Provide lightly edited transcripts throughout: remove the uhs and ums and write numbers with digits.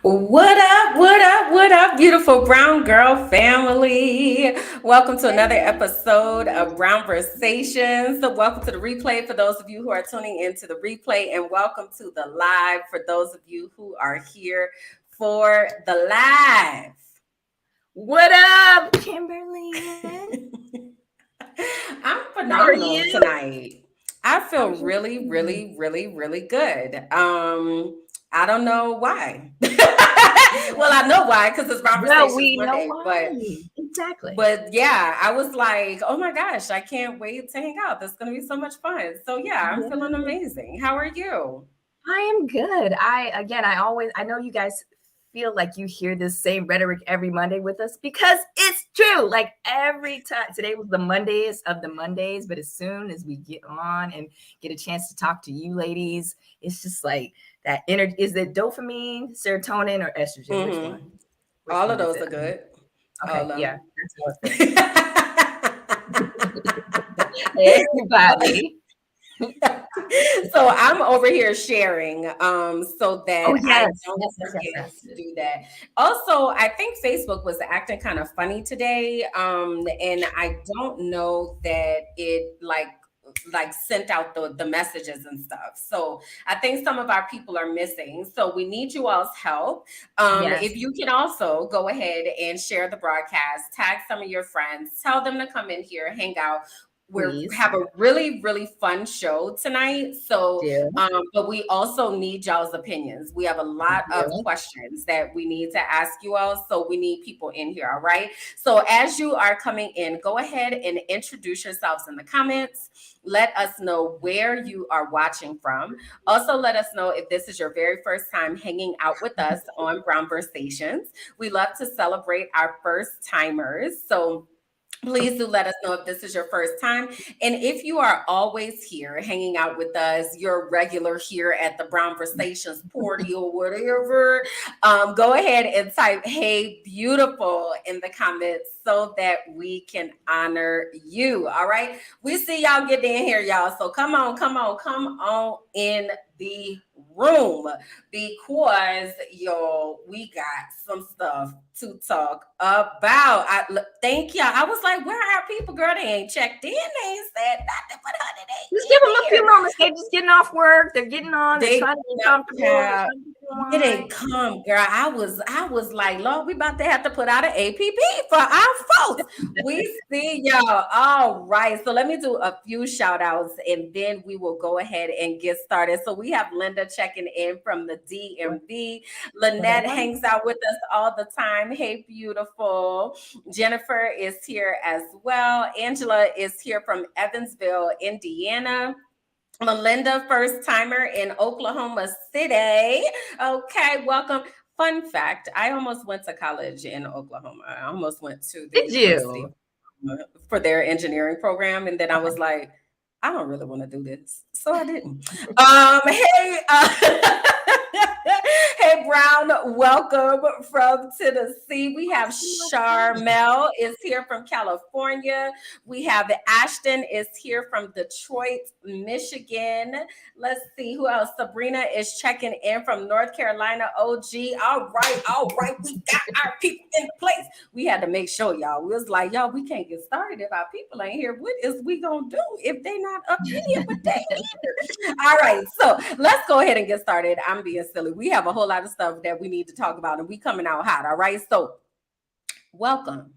What up? What up? What up, beautiful brown girl family? Welcome to another episode of Brown Conversations. So, welcome to the replay for those of you who are tuning into the replay, and welcome to the live for those of you who are here for the live. What up, Kimberland? I'm How are phenomenal you? tonight. I feel really, really, really, really good. I don't know why. Well, I know why because it's Well, Conversations we know Monday, why. Exactly. but yeah, I was like, oh my gosh, I can't wait to hang out. That's gonna be so much fun. So yeah, I'm feeling Yeah, amazing. How are you? I am good. I know you guys feel like you hear this same rhetoric every Monday with us because it's true. Like every time, today was the Mondays of the Mondays, but as soon as we get on and get a chance to talk to you ladies, it's just like that energy. Is it dopamine, serotonin, or estrogen? Which Mm-hmm. one? Which All of one is those it? are good. Okay, All of yeah, them. that's how it feels. Everybody. So I'm over here sharing so Oh that I yes, don't yes, yes, yes, forget yes. to do that. Also, I think Facebook was acting kind of funny today, and I don't know that it like sent out the messages and stuff. So I think some of our people are missing. So we need you all's help. Yes, If you can also go ahead and share the broadcast, tag some of your friends, tell them to come in here, hang out. We're please have a really really fun show tonight. So do. but we also need y'all's opinions. We have a lot of Do. questions that we need to ask you all, so we need people in here. All right, so as you are coming in, go ahead and introduce yourselves in the comments. Let us know where you are watching from. Also, let us know if this is your very first time hanging out with us on Brown Conversations. We love to celebrate our first timers. So please do let us know if this is your first time. And if you are always here hanging out with us, you're regular here at the Brown Conversations party or whatever, go ahead and type "Hey beautiful" in the comments so that we can honor you. All right. We see y'all getting in here, y'all. So come on, come on, come on in the room because yo, we got some stuff to talk about. Thank y'all. I was like, where are our people, girl? They ain't checked in. They ain't said nothing, but honey, Just they give them a in few here. moments. They're just getting off work. They're getting on. They're They trying to get comfortable. yeah, Trying to get their here they wine. come, girl. I was like, Lord, we about to have to put out an APP for our folks. We see y'all. All right. So let me do a few shout outs and then we will go ahead and get started. So we have Linda checking in from the DMV. What Lynette up? hangs out with us all the time. Hey, beautiful. Jennifer is here as well. Angela is here from Evansville, Indiana. Melinda, first timer in Oklahoma City. Okay, welcome. Fun fact, I almost went to college in Oklahoma. I almost went to the Did University you? of Oklahoma for their engineering program. And then I was Okay. like, I don't really want to do this. So I didn't. Hey, hey, Brown, welcome from Tennessee. We have Charmel is here from California. We have Ashton is here from Detroit, Michigan. Let's see who else. Sabrina is checking in from North Carolina. OG. All right. We got our people in place. We had to make sure, y'all. We was like, y'all, we can't get started if our people ain't here. What is we gonna do if they not up in here? But they here. All right. So let's go ahead and get started. I'm being silly. We have a whole lot of stuff that we need to talk about, and we coming out hot. All right. So welcome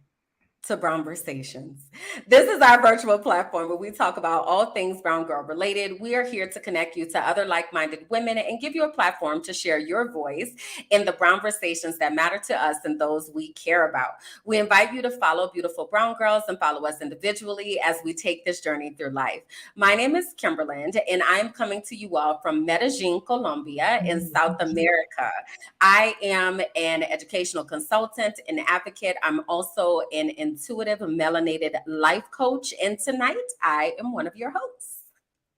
to Brown Conversations. This is our virtual platform where we talk about all things brown girl related. We are here to connect you to other like-minded women and give you a platform to share your voice in the brown conversations that matter to us and those we care about. We invite you to follow beautiful brown girls and follow us individually as we take this journey through life. My name is Kimberland, and I am coming to you all from Medellin, Colombia, in South America. I am an educational consultant, an advocate. I'm also an intuitive melanated life coach. And tonight I am one of your hosts.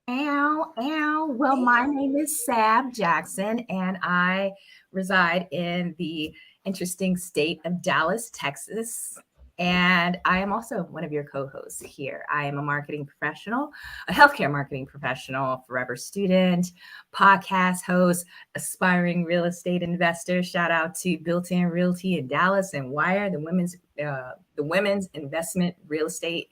Ow, ow. Well, my name is Sab Jackson, and I reside in the interesting state of Dallas, Texas. And I am also one of your co-hosts here. I am a marketing professional, a healthcare marketing professional, forever student, podcast host, aspiring real estate investor. Shout out to Built-In Realty in Dallas and Wire, the women's investment real estate.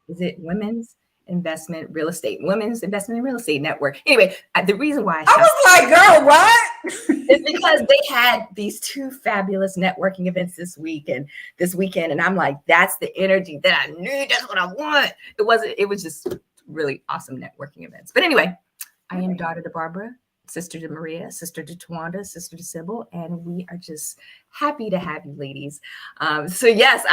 Is it women's investment real estate? Women's investment in real estate network. Anyway, the reason why I was like, girl, what? It's because they had these two fabulous networking events this weekend, and I'm like, that's the energy that I need. That's what I want. It was just really awesome networking events. But anyway, I am daughter to Barbara, sister to Maria, sister to Tawanda, sister to Sybil, and we are just happy to have you ladies. So yes,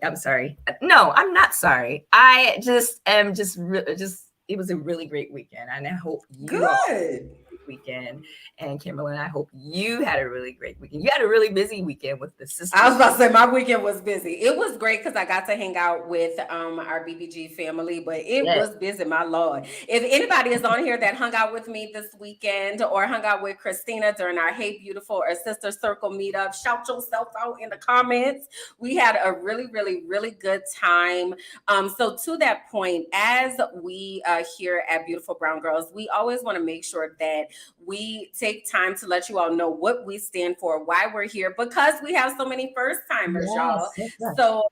I'm sorry. No, I'm not sorry. I just am just it was a really great weekend, and I hope you all had a great weekend. And Kimberland, I hope you had a really great weekend. You had a really busy weekend with the sisters. I was about to say my weekend was busy. It was great because I got to hang out with our BBG family, but it was busy, my Lord. If anybody is on here that hung out with me this weekend or hung out with Christina during our Hey Beautiful or Sister Circle meetup, shout yourself out in the comments. We had a really, really, really good time. So to that point, as we here at Beautiful Brown Girls, we always want to make sure that we take time to let you all know what we stand for, why we're here, because we have so many first timers, y'all. Yes. So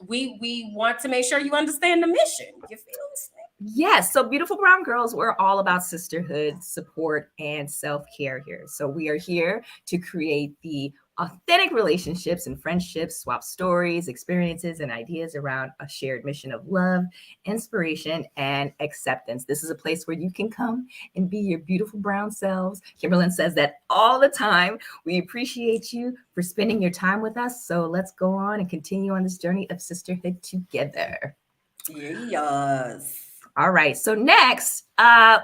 we want to make sure you understand the mission. You feel me? Yes. So Beautiful Brown Girls, we're all about sisterhood, support, and self-care here. So we are here to create the authentic relationships and friendships, swap stories, experiences, and ideas around a shared mission of love, inspiration, and acceptance. This is a place where you can come and be your beautiful brown selves. Kimberland says that all the time. We appreciate you for spending your time with us. So let's go on and continue on this journey of sisterhood together. Yes. All right. So next,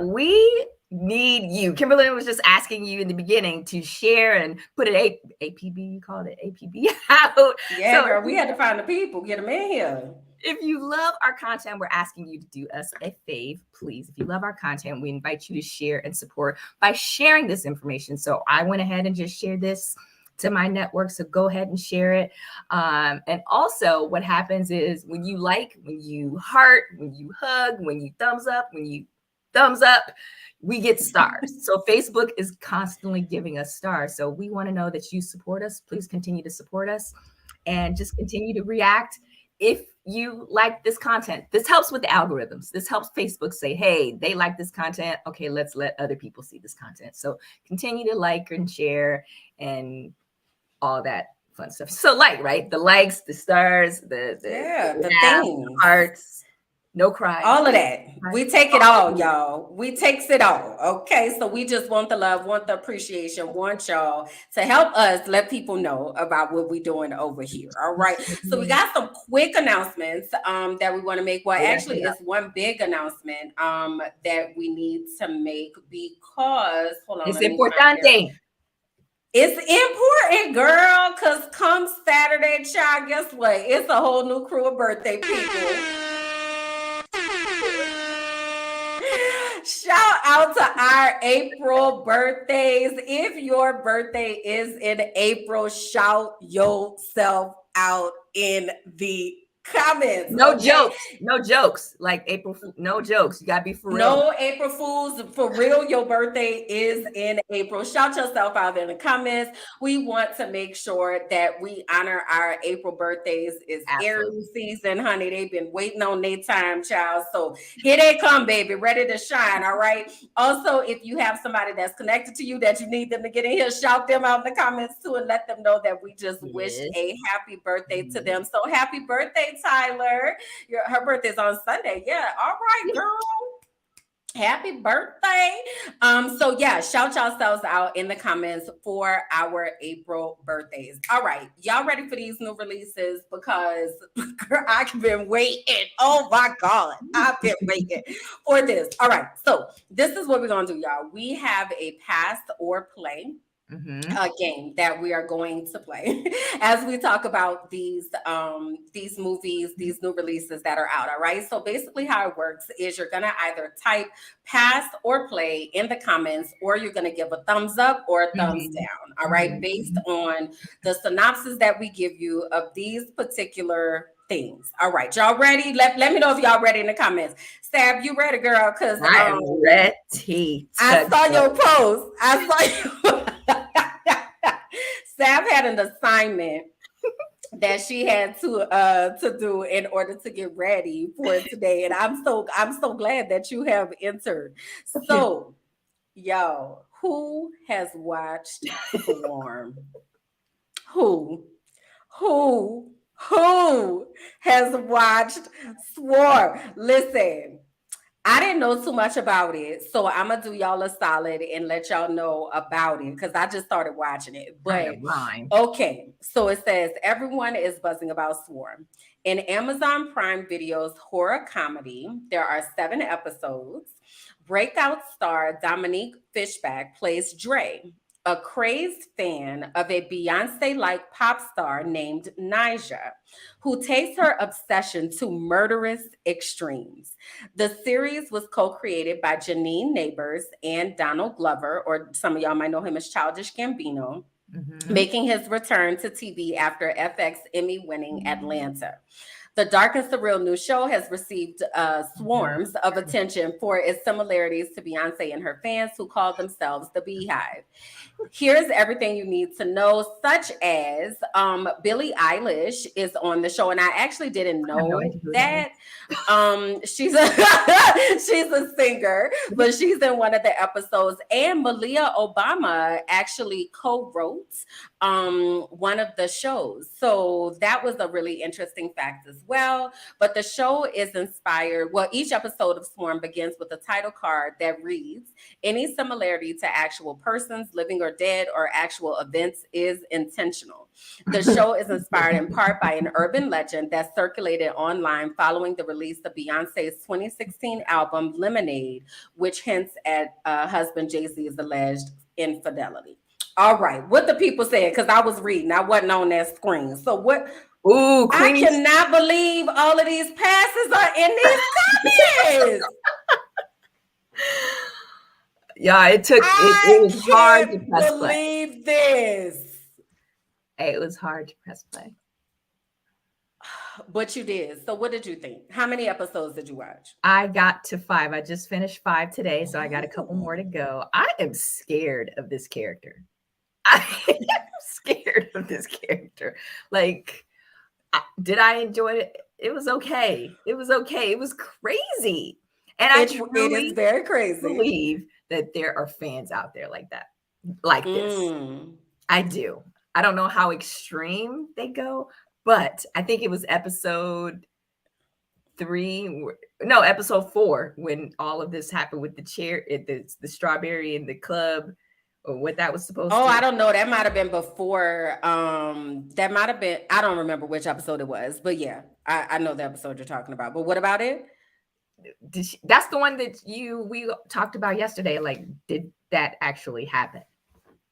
we need you. Kimberland was just asking you in the beginning to share and put an APB, you called it APB out. Yeah, so, girl, we had to find the people, get them in here. If you love our content, we're asking you to do us a fave, please. If you love our content, we invite you to share and support by sharing this information. So I went ahead and just shared this to my network. So go ahead and share it. And also what happens is when you like, when you heart, when you hug, when you thumbs up, we get stars. So Facebook is constantly giving us stars. So we want to know that you support us. Please continue to support us and just continue to react. If you like this content, this helps with the algorithms. This helps Facebook say, hey, they like this content. Okay, let's let other people see this content. So continue to like and share and all that fun stuff. So like, right? The likes, the stars, the hearts. No cry. All of that. We take it all, y'all. We takes it all. Okay. So we just want the love, want the appreciation, want y'all to help us let people know about what we're doing over here. All right. So we got some quick announcements that we want to make. Well, actually, it's one big announcement that we need to make because hold on. It's importante. It's important, girl, because come Saturday, child, guess what? It's a whole new crew of birthday people. Shout out to our April birthdays. If your birthday is in April, shout yourself out in the comments. No jokes. Like April, no jokes. You gotta be for real. No April Fools, for real. Your birthday is in April. Shout yourself out in the comments. We want to make sure that we honor our April birthdays. It's Aries season, honey. They've been waiting on their time, child. So here they come, baby, ready to shine. All right. Also, if you have somebody that's connected to you that you need them to get in here, shout them out in the comments too, and let them know that we just wished a happy birthday to them. So happy birthday, Tyler. Her birthday's on Sunday. Yeah. All right, girl. Happy birthday. So yeah, shout yourselves out in the comments for our April birthdays. All right. Y'all ready for these new releases? Because girl, I've been waiting. Oh my God. I've been waiting for this. All right. So this is what we're going to do, y'all. We have a pass or play. game that we are going to play as we talk about these movies, these new releases that are out. All right. So basically how it works is you're gonna either type pass or play in the comments, or you're gonna give a thumbs up or a thumbs down. All right, based on the synopsis that we give you of these particular things. All right, y'all ready? Let me know if y'all ready in the comments. Sab, you ready, girl? Because I am ready. I saw your post. I saw you. Sab had an assignment that she had to do in order to get ready for today, and I'm so glad that you have entered. So, yo, who has watched Swarm? Who has watched Swarm? Listen, I didn't know too much about it, so I'm gonna do y'all a solid and let y'all know about it because I just started watching it. But okay, so it says everyone is buzzing about Swarm. In Amazon Prime Video's horror comedy, there are 7 episodes. Breakout star Dominique Fishback plays Dre, a crazed fan of a Beyonce-like pop star named Nyjah, who takes her obsession to murderous extremes. The series was co-created by Janine Neighbors and Donald Glover, or some of y'all might know him as Childish Gambino, making his return to TV after FX Emmy-winning Atlanta. The dark and surreal new show has received swarms of attention for its similarities to Beyonce and her fans who call themselves the Beehive. Here's everything you need to know, such as Billie Eilish is on the show, and I actually didn't know that. She's a singer, but she's in one of the episodes, and Malia Obama actually co-wrote one of the shows. So that was a really interesting fact as well. But the show is inspired. Well, each episode of Swarm begins with a title card that reads, "Any similarity to actual persons, living or dead, or actual events is intentional." The show is inspired in part by an urban legend that circulated online following the release of Beyonce's 2016 album Lemonade, which hints at husband Jay-Z's alleged infidelity. All right, what the people said, because I was reading, I wasn't on that screen. So what? Ooh, I cannot believe all of these passes are in these comments. Yeah, it was hard to press play. I can't believe this. It was hard to press play. But you did. So what did you think? How many episodes did you watch? I got to 5. I just finished 5 today, so I got a couple more to go. I am scared of this character. I am scared of this character. Like, did I enjoy it? It was okay. It was okay. It was crazy. And I truly is very crazy. Believe that there are fans out there like that, like this. I do. I don't know how extreme they go, but I think it was episode 4 when all of this happened with the chair, the strawberry in the club, or what that was supposed to. I don't know. That might have been before. That might have been. I don't remember which episode it was, but yeah, I know the episode you're talking about. But what about it? That's the one that we talked about yesterday. Like, did that actually happen?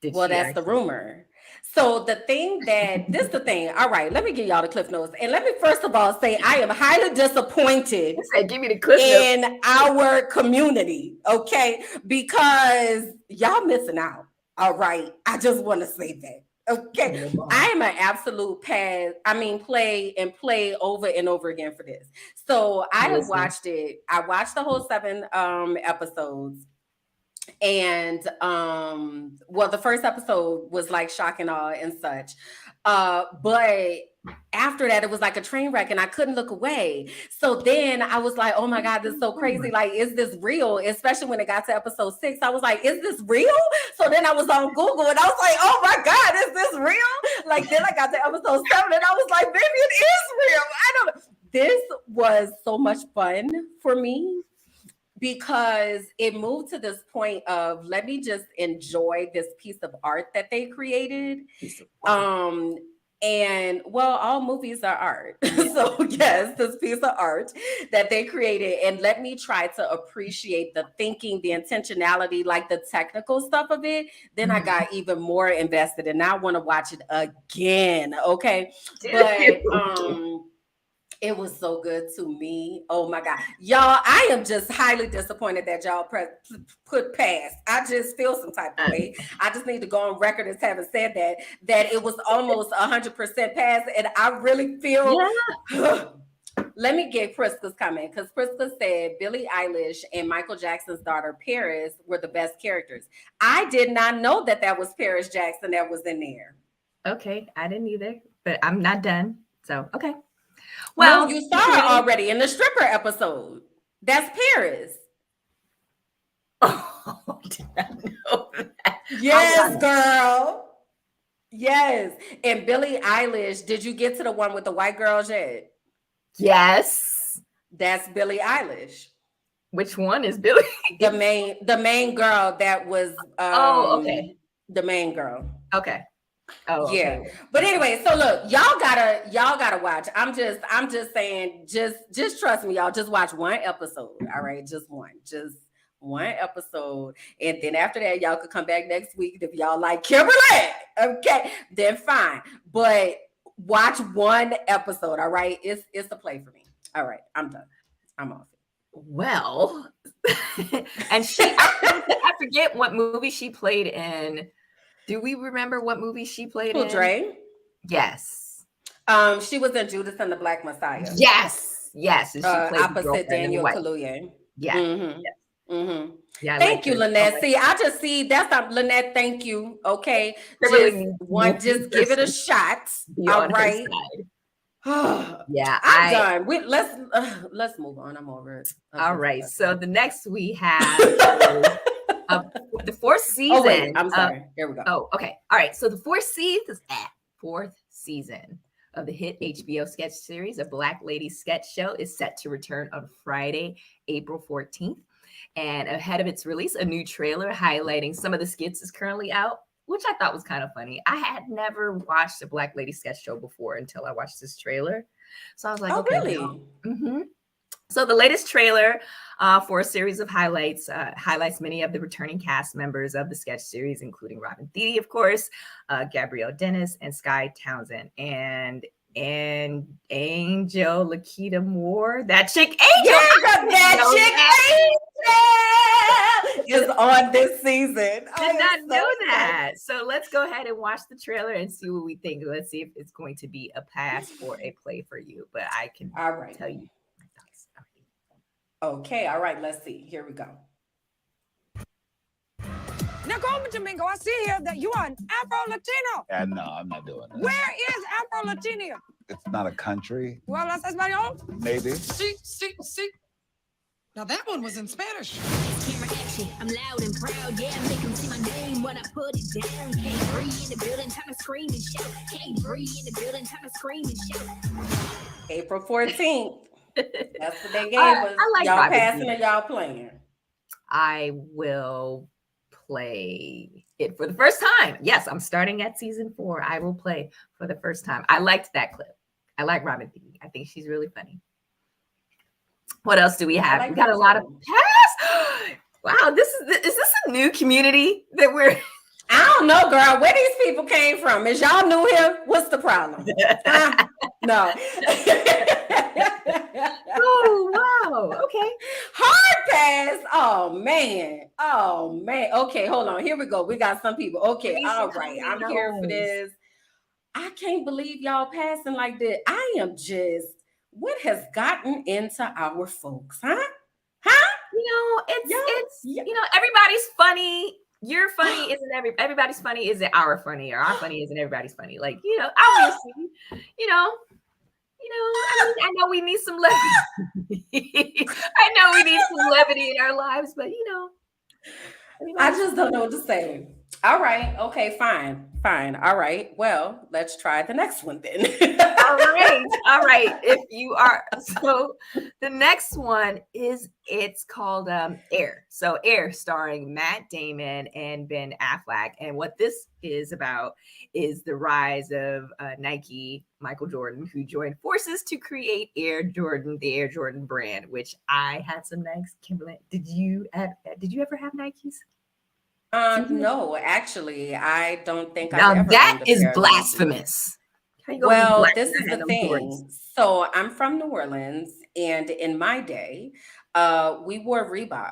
That's the rumor. So this is the thing. All right, let me give y'all the cliff notes. And let me first of all say I am highly disappointed give me the cliff notes. In our community, okay? Because y'all missing out. All right. I just want to say that. Okay. I am an absolute play over and over again for this. So I have watched it. I watched the whole 7 episodes. And the first episode was like shock and awe and such. But after that, it was like a train wreck and I couldn't look away. So then I was like, oh my God, this is so crazy. Like, is this real? Especially when it got to episode 6, I was like, is this real? So then I was on Google and I was like, oh my God, is this real? Like, then I got to episode 7 and I was like, maybe it is real. I don't know. This was so much fun for me, because it moved to this point of, let me just enjoy this piece of art that they created. And well, all movies are art. So yes, this piece of art that they created, and let me try to appreciate the thinking, the intentionality, like the technical stuff of it. Then I got even more invested, and now I want to watch it again. Okay. But it was so good to me. Oh my God. Y'all, I am just highly disappointed that y'all put past. I just feel some type of way. I just need to go on record as having said that it was almost 100% past. And I really feel, let me get Priska's comment, because Priska said Billie Eilish and Michael Jackson's daughter, Paris, were the best characters. I did not know that was Paris Jackson that was in there. Okay, I didn't either, but I'm not done. So, okay. Well, you saw her already in the stripper episode. That's Paris. Oh, did not know that. Yes, girl. Yes. And Billie Eilish, did you get to the one with the white girls yet? Yes. That's Billie Eilish. Which one is Billie? The main girl that was okay. The main girl. Okay. Oh yeah. Okay. But anyway, so look, y'all gotta watch. I'm just saying, just trust me, y'all. Just watch one episode. All right, just one episode, and then after that, y'all could come back next week if y'all like Kimberland. Okay, then fine. But watch one episode. All right, it's a play for me. All right, I'm done. I'm off. Well, and I forget what movie she played in. Do we remember what movie she played in? Dre? Yes. She was in Judas and the Black Messiah. Yes. And she played opposite Daniel Kaluuya. Yeah. Mm-hmm. Yes. Mm-hmm. Yeah, thank you, Lynette. See, I just see that's not Lynette. Thank you. Okay. Just give it a shot. All right. Yeah. I'm done. Let's move on. I'm over it. All right. So the next we have the fourth season. Oh, wait, I'm sorry. Here we go. Oh, okay. All right. So the fourth season of the hit HBO sketch series, A Black Lady Sketch Show, is set to return on Friday, April 14th. And ahead of its release, a new trailer highlighting some of the skits is currently out, which I thought was kind of funny. I had never watched a Black Lady Sketch Show before until I watched this trailer. So I was like, oh, okay. Really? Mm-hmm. So the latest trailer for a series of highlights many of the returning cast members of the sketch series, including Robin Thede, of course, Gabrielle Dennis, and Sky Townsend, and Angel Lakita Moore. That chick Angel! Yeah, that chick Angel is on this season. Did not know that. So let's go ahead and watch the trailer and see what we think. Let's see if it's going to be a pass or a play for you. But I can tell you. Okay, all right, let's see. Here we go. Now, Goldman Domingo, I see here that you are an Afro-Latino. Yeah, no, I'm not doing that. Where is Afro-Latino? It's not a country. Well, that's español. Maybe. See. Now, that one was in Spanish. Camera action, I'm loud and proud. Yeah, make them see my name when I put it down. Can't breathe in the building, time to scream and shout. Can't breathe in the building, time to scream and shout. April 14th. That's what they gave us. Like y'all passing or y'all playing? I will play it for the first time. Yes, I'm starting at season 4. I will play for the first time. I liked that clip. I like Robin Thede. I think she's really funny. What else do we have? We got a lot of pass. Wow, is this a new community that we're? I don't know, girl. Where these people came from? Is y'all knew him? What's the problem? No. Oh, wow. Okay. Hard pass. Oh man. Okay, hold on. Here we go. We got some people. Okay, all right. I'm here for this. I can't believe y'all passing like that. I am just, what has gotten into our folks, huh? It's everybody's funny. You're funny isn't everybody's funny isn't our funny, or our funny isn't everybody's funny. Like, obviously, I know we need some levity. I know we need some levity in our lives, but I just don't know what to say. All right. Okay, fine. Fine. All right. Well, let's try the next one then. All right. All right. If you are, so the next one is, it's called Air. So Air, starring Matt Damon and Ben Affleck. And what this is about is the rise of Nike, Michael Jordan, who joined forces to create Air Jordan, the Air Jordan brand, which I had some Nikes. Kimberland, did you ever have Nikes? No, actually, I don't think I've Now ever that owned a is pair of Nikes. blasphemous. How you gonna be Well, black this and is have the them Jordans? thing. So I'm from New Orleans, and in my day, we wore Reeboks.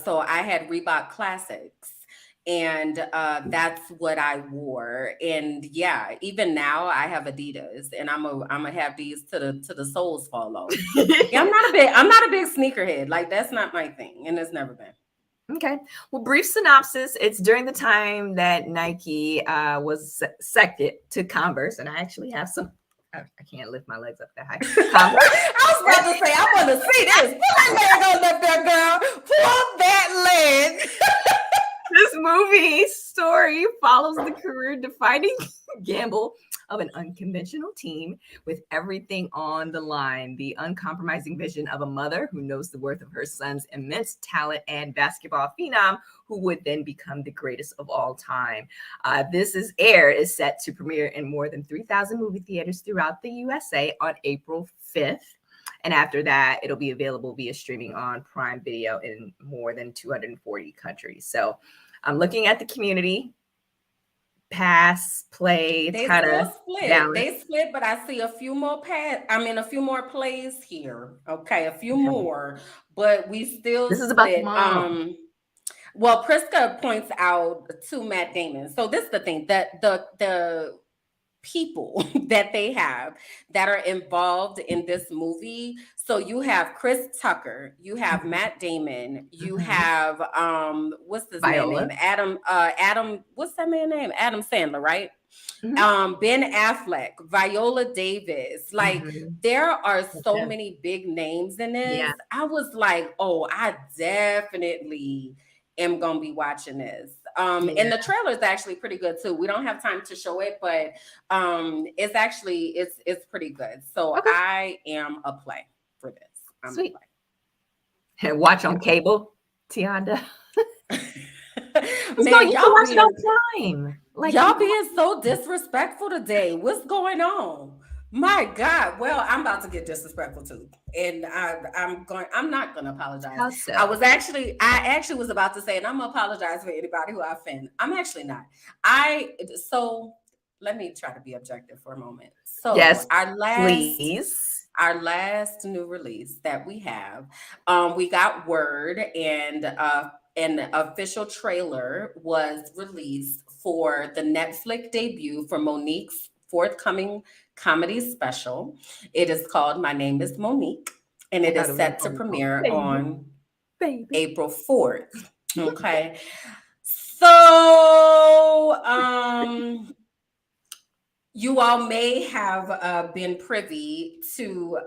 So I had Reebok Classics, and that's what I wore. And yeah, even now I have Adidas, and I'm gonna have these to the soles fall off. Yeah, I'm not a big sneakerhead. Like that's not my thing, and it's never been. Okay. Well, brief synopsis. It's during the time that Nike was seconded to Converse, and I actually have some. I can't lift my legs up that high. Converse. I was about to say, I want to see this. Put that leg on up there, girl. Pull that leg. This movie story follows the career-defining gamble of an unconventional team with everything on the line. The uncompromising vision of a mother who knows the worth of her son's immense talent and basketball phenom who would then become the greatest of all time. This is Air is set to premiere in more than 3,000 movie theaters throughout the USA on April 5th. And after that, it'll be available via streaming on Prime Video in more than 240 countries. So I'm looking at the community. Pass, play, They kind still of split. balance. They split, but I see a few more a few more plays here. Okay, a few more, but we still This is about split. mom. Well, Priska points out to Matt Damon. So this is the thing that the people that they have that are involved in this movie. So you have Chris Tucker, you have Matt Damon, you have what's this man Viola. name? Adam, what's that man name? Adam Sandler, right? Mhm. Ben Affleck, Viola Davis. Like there are so Okay. many big names in this. Yeah. I was like, oh, I definitely am gonna be watching this. And the trailer is actually pretty good too. We don't have time to show it, but it's actually it's pretty good. So Okay. I am a play for this. I'm Sweet. a play. And watch on cable, Tianda. Man, You can watch it on Prime. Like y'all being so disrespectful today. What's going on? My God. Well, I'm about to get disrespectful too. And I'm not gonna apologize. How so? I actually was about to say, and I'm gonna apologize for anybody who I offend. I'm actually not. So let me try to be objective for a moment. So yes, please. Our last new release that we have, we got word and an official trailer was released for the Netflix debut for Monique's forthcoming comedy special. It is called My Name is Monique, and it is set to premiere on April 4th. Okay. So, you all may have been privy to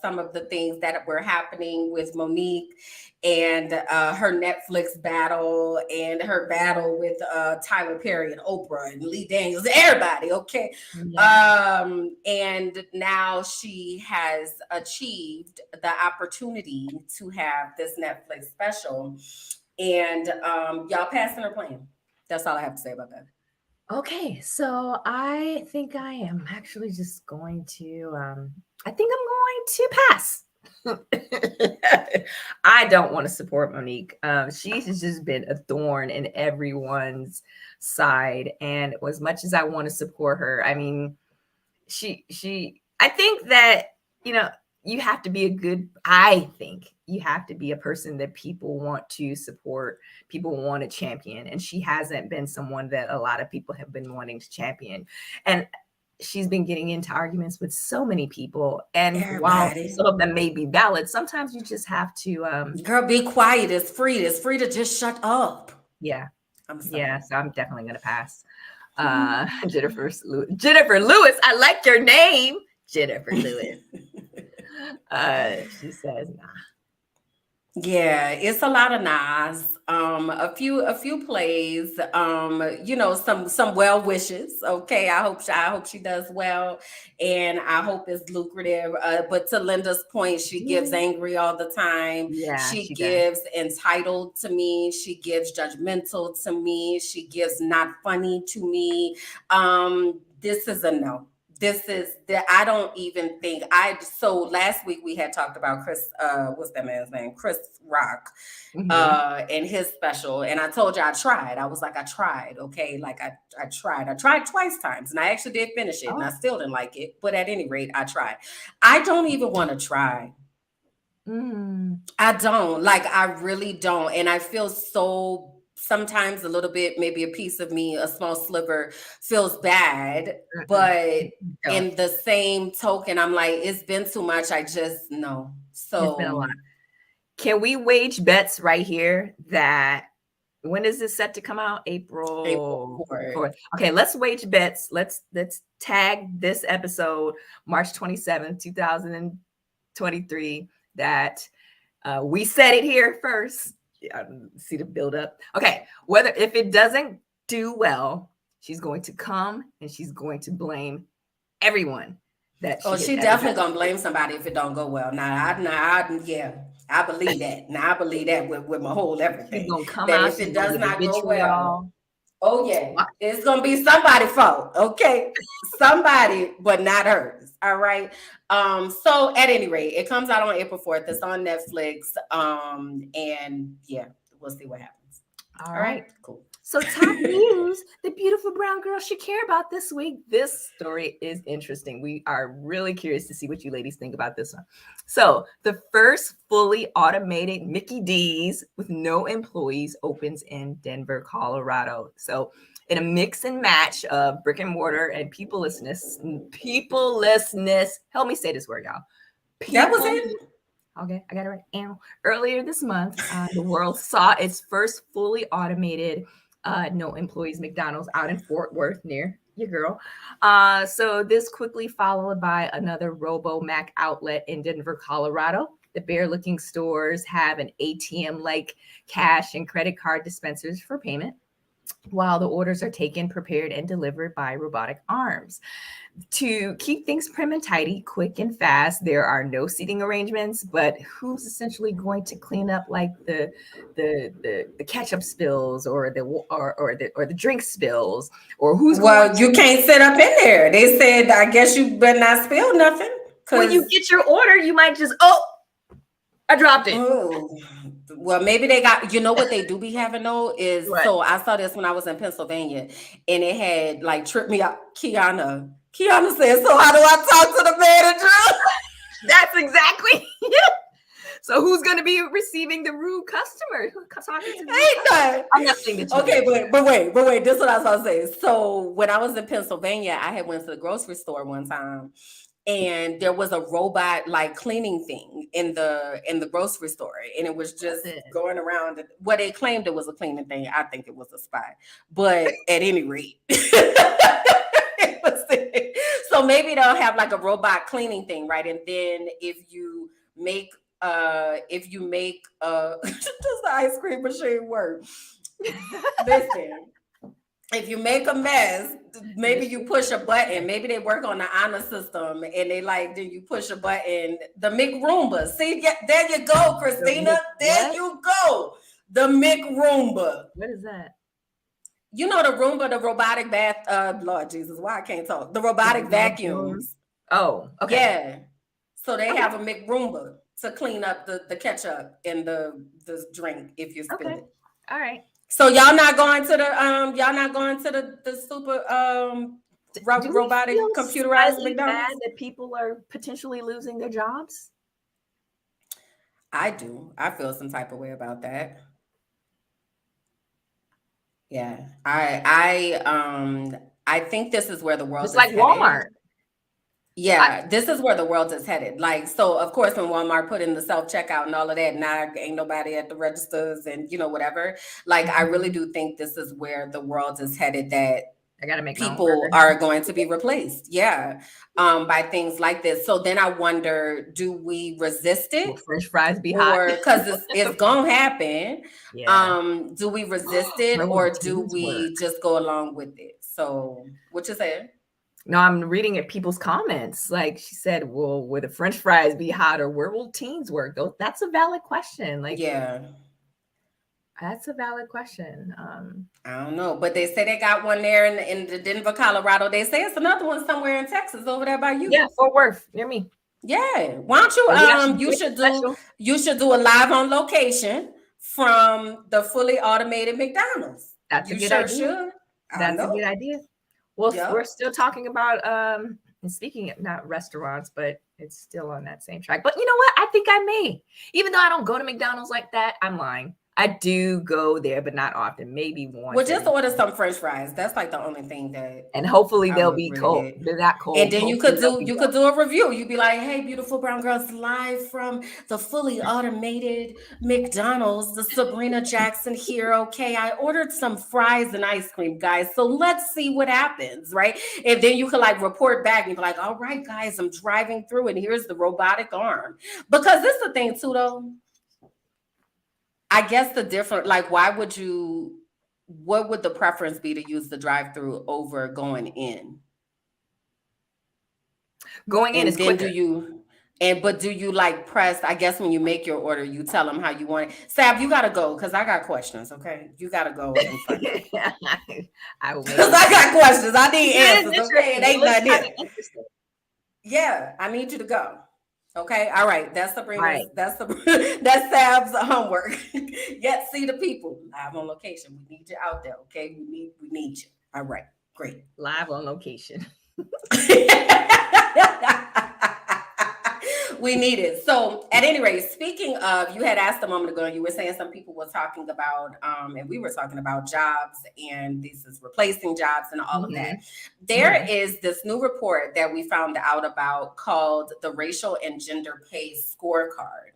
some of the things that were happening with Monique and her Netflix battle and her battle with Tyler Perry and Oprah and Lee Daniels, everybody, okay? Yeah. And now she has achieved the opportunity to have this Netflix special. And y'all passing or playing? That's all I have to say about that. Okay, so I think I am actually just going to I think I'm going to pass. I don't want to support Monique. She has just been a thorn in everyone's side, and as much as I want to support her, I mean, I think that, you have to be I think you have to be a person that people want to support, people want to champion. And she hasn't been someone that a lot of people have been wanting to champion. And she's been getting into arguments with so many people. And while some of them may be valid, sometimes you just have to girl, be quiet. It's free. It's free to just shut up. Yeah. I'm sorry. Yeah, so I'm definitely gonna pass. Jennifer Lewis, I like your name. Jennifer Lewis. She says, nah. Yeah, it's a lot of Nas. A few plays. Some well wishes. Okay, I hope she does well, and I hope it's lucrative. But to Linda's point, she gives angry all the time. Yeah, She she does. gives entitled to me. She gives judgmental to me. She gives not funny to me. This is a no. This is that I don't even think so last week we had talked about Chris what's that man's name? Chris Rock Mhm. and his special. And I told you I tried. I was like, I tried, okay. Like I tried. I tried twice times and I actually did finish it and I Oh. still didn't like it. But at any rate, I tried. I don't even want to try. Mm. I don't. Like I really don't. And I feel so sometimes a little bit, maybe a piece of me, a small sliver feels bad, but Don't. in the same token, I'm like, it's been too much. I just no. It's been a lot. So Can we wage bets right here that when is this set to come out? April April 4th. 4th. Okay, let's wage bets. Let's tag this episode March 27th, 2023 that we said it here first. I see the build up. Okay, if it doesn't do well, she's going to come and she's going to blame everyone that She has definitely ever gonna blame somebody if it don't go well. Yeah, I believe that. Now I believe that with my whole She's everything. gonna come That out. if She's it gonna does give a not go well, vitriol. oh yeah, it's gonna be somebody's fault. Okay, somebody, but not hers. All right. So at any rate, it comes out on April 4th. It's on Netflix. And yeah, we'll see what happens. All All right, right. cool. So top news, the beautiful brown girl should care about this week. This story is interesting. We are really curious to see what you ladies think about this one. So the first fully automated Mickey D's with no employees opens in Denver, Colorado. So in a mix and match of brick and mortar and peoplelessness, help me say this word, y'all. That was it. Okay, I got it right. Earlier this month, the world saw its first fully automated no employees McDonald's out in Fort Worth near your girl. So this quickly followed by another RoboMac outlet in Denver, Colorado. The bear-looking stores have an ATM-like cash and credit card dispensers for payment, while the orders are taken, prepared, and delivered by robotic arms. To keep things prim and tidy, quick and fast, there are no seating arrangements, but who's essentially going to clean up like the ketchup spills or the drink spills, or who's going Well, to, you can't sit up in there. They said, I guess you better not spill nothing. when you get your order, you might just, I dropped it. Oh, well, maybe they got, you know what they do be having though is, What? so I saw this when I was in Pennsylvania and it had like tripped me out. Kiana said, so how do I talk to the manager? That's exactly So who's going to be receiving the rude customer? Talking to Ain't none. I'm not saying that. Okay, but wait. This is what I was going to say. So when I was in Pennsylvania, I had went to the grocery store one time, and there was a robot like cleaning thing in the grocery store, and it was just going around. Well, they claimed it was a cleaning thing. I think it was a spy, but at any rate. So maybe they'll have like a robot cleaning thing, right? And then if you make does the ice cream machine work? Listen, if you make a mess, maybe you push a button. Maybe they work on the honor system and they like, then you push a button. The McRoomba. See, there you go, Christina. There you go. The McRoomba. What is that? You know the Roomba, the robotic Lord Jesus, why I can't talk. The robotic vacuums. Oh, okay. Yeah. So they have a McRoomba to clean up the ketchup in the drink if you spill it. All right. So y'all not going to the super robotic computerized McDonald's? That people are potentially losing their jobs? I do. I feel some type of way about that. Yeah, I think this is where the world is like headed. Walmart. Yeah, this is where the world is headed. Like, so of course, when Walmart put in the self-checkout and all of that, now ain't nobody at the registers and whatever. Like, I really do think this is where the world is headed, that I gotta make my own people burger. are going to be replaced. Yeah. By things like this. So then I wonder, do we resist Will it? French fries be hot? Or because it's gonna happen. Yeah. Do we resist it, Where will or the do teens we work? just go along with it? So what you saying? No, I'm reading at people's comments. Like she said, "Will the French fries be hot, or where will teens work?" That's a valid question. Like, Yeah, that's a valid question. I don't know, but they say they got one there in the Denver, Colorado. They say it's another one somewhere in Texas over there by you. Yeah, Fort Worth near me. Yeah. Why don't you And we got some you should do special. you should do a live on location from the fully automated McDonald's. That's a You good sure idea. should. I That's a know. good idea. Well, Yep. we're still talking about and speaking of not restaurants, but it's still on that same track. But you know what? I think I may. Even though I don't go to McDonald's like that, I'm lying. I do go there, but not often. Maybe once. Well, just order some French fries. That's like the only thing that and hopefully I they'll would be really cold. get. They're not cold. And then you Hopefully could they'll do be a review. You'd be like, "Hey, beautiful brown girls, live from the fully automated McDonald's, the Sabrina Jackson here. Okay, I ordered some fries and ice cream, guys. So let's see what happens, right?" And then you could like report back and be like, "All right, guys, I'm driving through, and here's the robotic arm." Because this is the thing too, though. I guess the different, like, what would the preference be to use the drive-through over going in? going in And is then quicker. do you like press? I guess when you make your order, you tell them how you want it. Sab, you gotta go because I got questions. Okay, you gotta go in front of me. I will make Because I got questions. I need answers. It's Okay, it ain't looks nothing. kinda interesting. Yeah, I need you to go. Okay, all right. That's Sabrina's. Right. That's that's Sab's homework. Yet see the people live on location. We need you out there. Okay, we need you. All right, great. Live on location. We need it. So at any rate, speaking of, you had asked a moment ago, you were saying some people were talking about, and we were talking about jobs, and this is replacing jobs and all of that. There is this new report that we found out about called the Racial and Gender Pay Scorecard.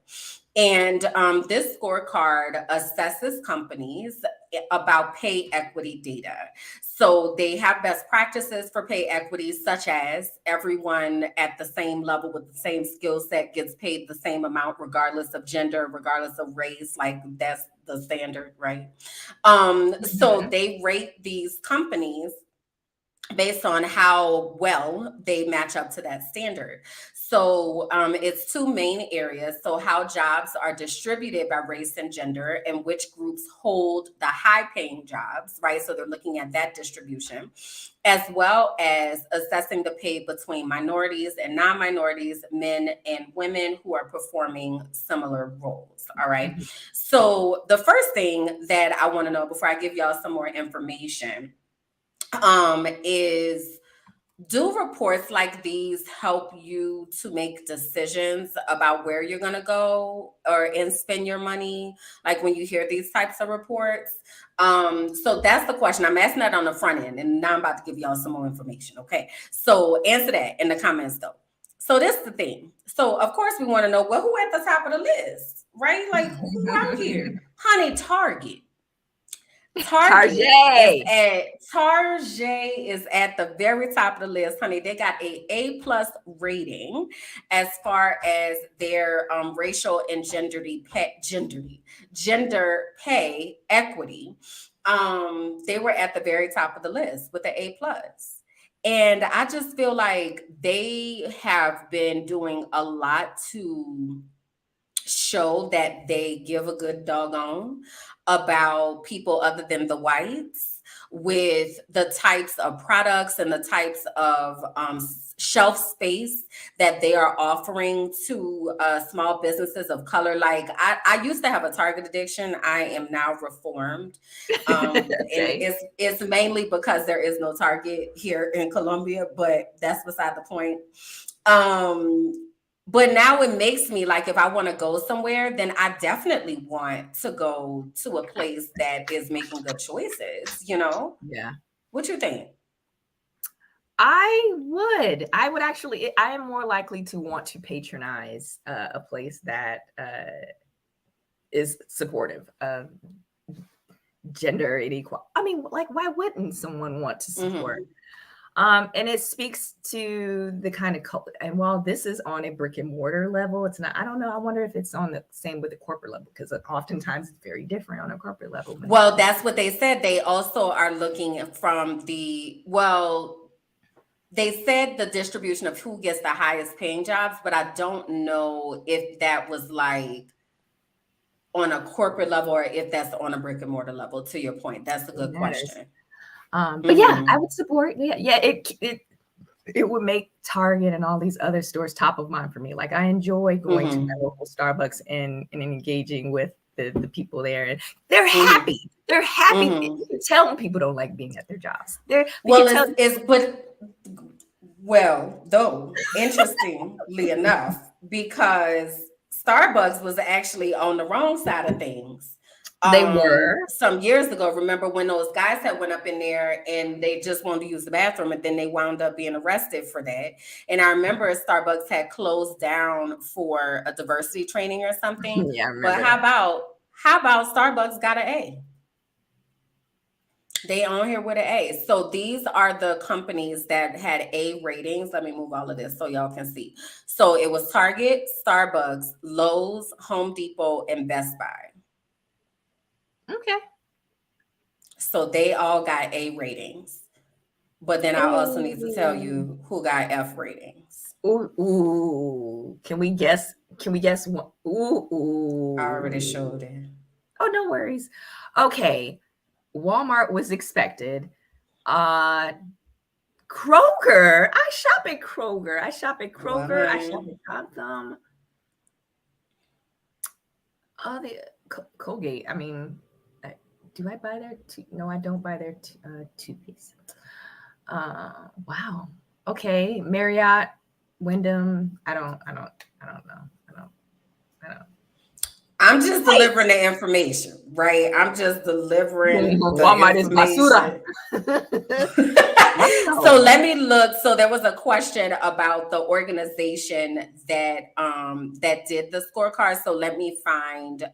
And this scorecard assesses companies about pay equity data. So they have best practices for pay equity, such as everyone at the same level with the same skill set gets paid the same amount, regardless of gender, regardless of race. Like that's the standard, right? So they rate these companies based on how well they match up to that standard. So it's two main areas. So how jobs are distributed by race and gender, and which groups hold the high paying jobs, right? So they're looking at that distribution, as well as assessing the pay between minorities and non-minorities, men and women who are performing similar roles, all right? So the first thing that I wanna know before I give y'all some more information is, do reports like these help you to make decisions about where you're going to go and spend your money, like when you hear these types of reports? So that's the question. I'm asking that on the front end, and now I'm about to give y'all some more information. Okay, so answer that in the comments though. So this is the thing. So of course we want to know, well, who at the top of the list, right? Like who out here? Honey, Target. Target is at the very top of the list, honey. They got A+ rating as far as their racial and gender pay equity. They were at the very top of the list with the A+. And I just feel like they have been doing a lot to show that they give a good doggone about people other than the whites, with the types of products and the types of shelf space that they are offering to small businesses of color. Like I used to have a Target addiction. I am now reformed. And it's mainly because there is no Target here in Columbia, but that's beside the point. But now it makes me like, if I want to go somewhere, then I definitely want to go to a place that is making good choices, you know? Yeah. What you think? I would actually, I am more likely to want to patronize a place that is supportive. gender inequality. I mean, like, why wouldn't someone want to support? And it speaks to the kind of and while this is on a brick and mortar level, it's not, I don't know. I wonder if it's on the same with the corporate level, because oftentimes it's very different on a corporate level. Well, that's what they said. They also are looking from they said the distribution of who gets the highest paying jobs, but I don't know if that was like on a corporate level or if that's on a brick and mortar level. To your point, that's a good question. But yeah, I would support. Yeah, it would make Target and all these other stores top of mind for me. Like, I enjoy going to my local Starbucks and engaging with the people there, and they're happy. They're happy. You can tell when people don't like being at their jobs. Interestingly enough, because Starbucks was actually on the wrong side of things. They were some years ago. Remember when those guys had went up in there and they just wanted to use the bathroom, and then they wound up being arrested for that. And I remember Starbucks had closed down for a diversity training or something. Yeah, I remember. But how about Starbucks got an A? They on here with an A. So these are the companies that had A ratings. Let me move all of this so y'all can see. So it was Target, Starbucks, Lowe's, Home Depot, and Best Buy. Okay. So they all got A ratings. But then I also need to tell you who got F ratings. Ooh. Can we guess one? Ooh. I already showed it. Oh, no worries. Okay. Walmart was expected. Kroger. I shop at Kroger. I shop at Compton. The Colgate. I mean, do I buy their? No, I don't buy their toothpaste. Wow. Okay. Marriott, Wyndham. I don't know. I'm just delivering the information, right? I'm just delivering Walmart is basura. So let me look. So there was a question about the organization that did the scorecard. So let me find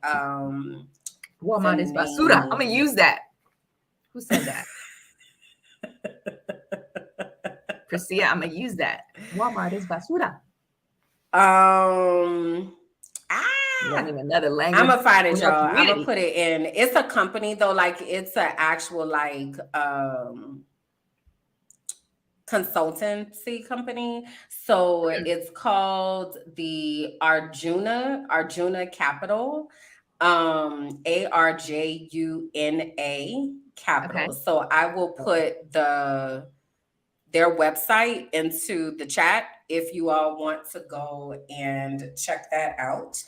Walmart is basura. I'm gonna use that. Who said that? Priscilla, I'm gonna use that. Walmart is basura. Another language. I'm gonna find it, y'all. I'm gonna put it in. It's a company though, like it's an actual like consultancy company. So it's called the Arjuna Capital, ARJUNA Capital. Okay. So I will put their website into the chat if you all want to go and check that out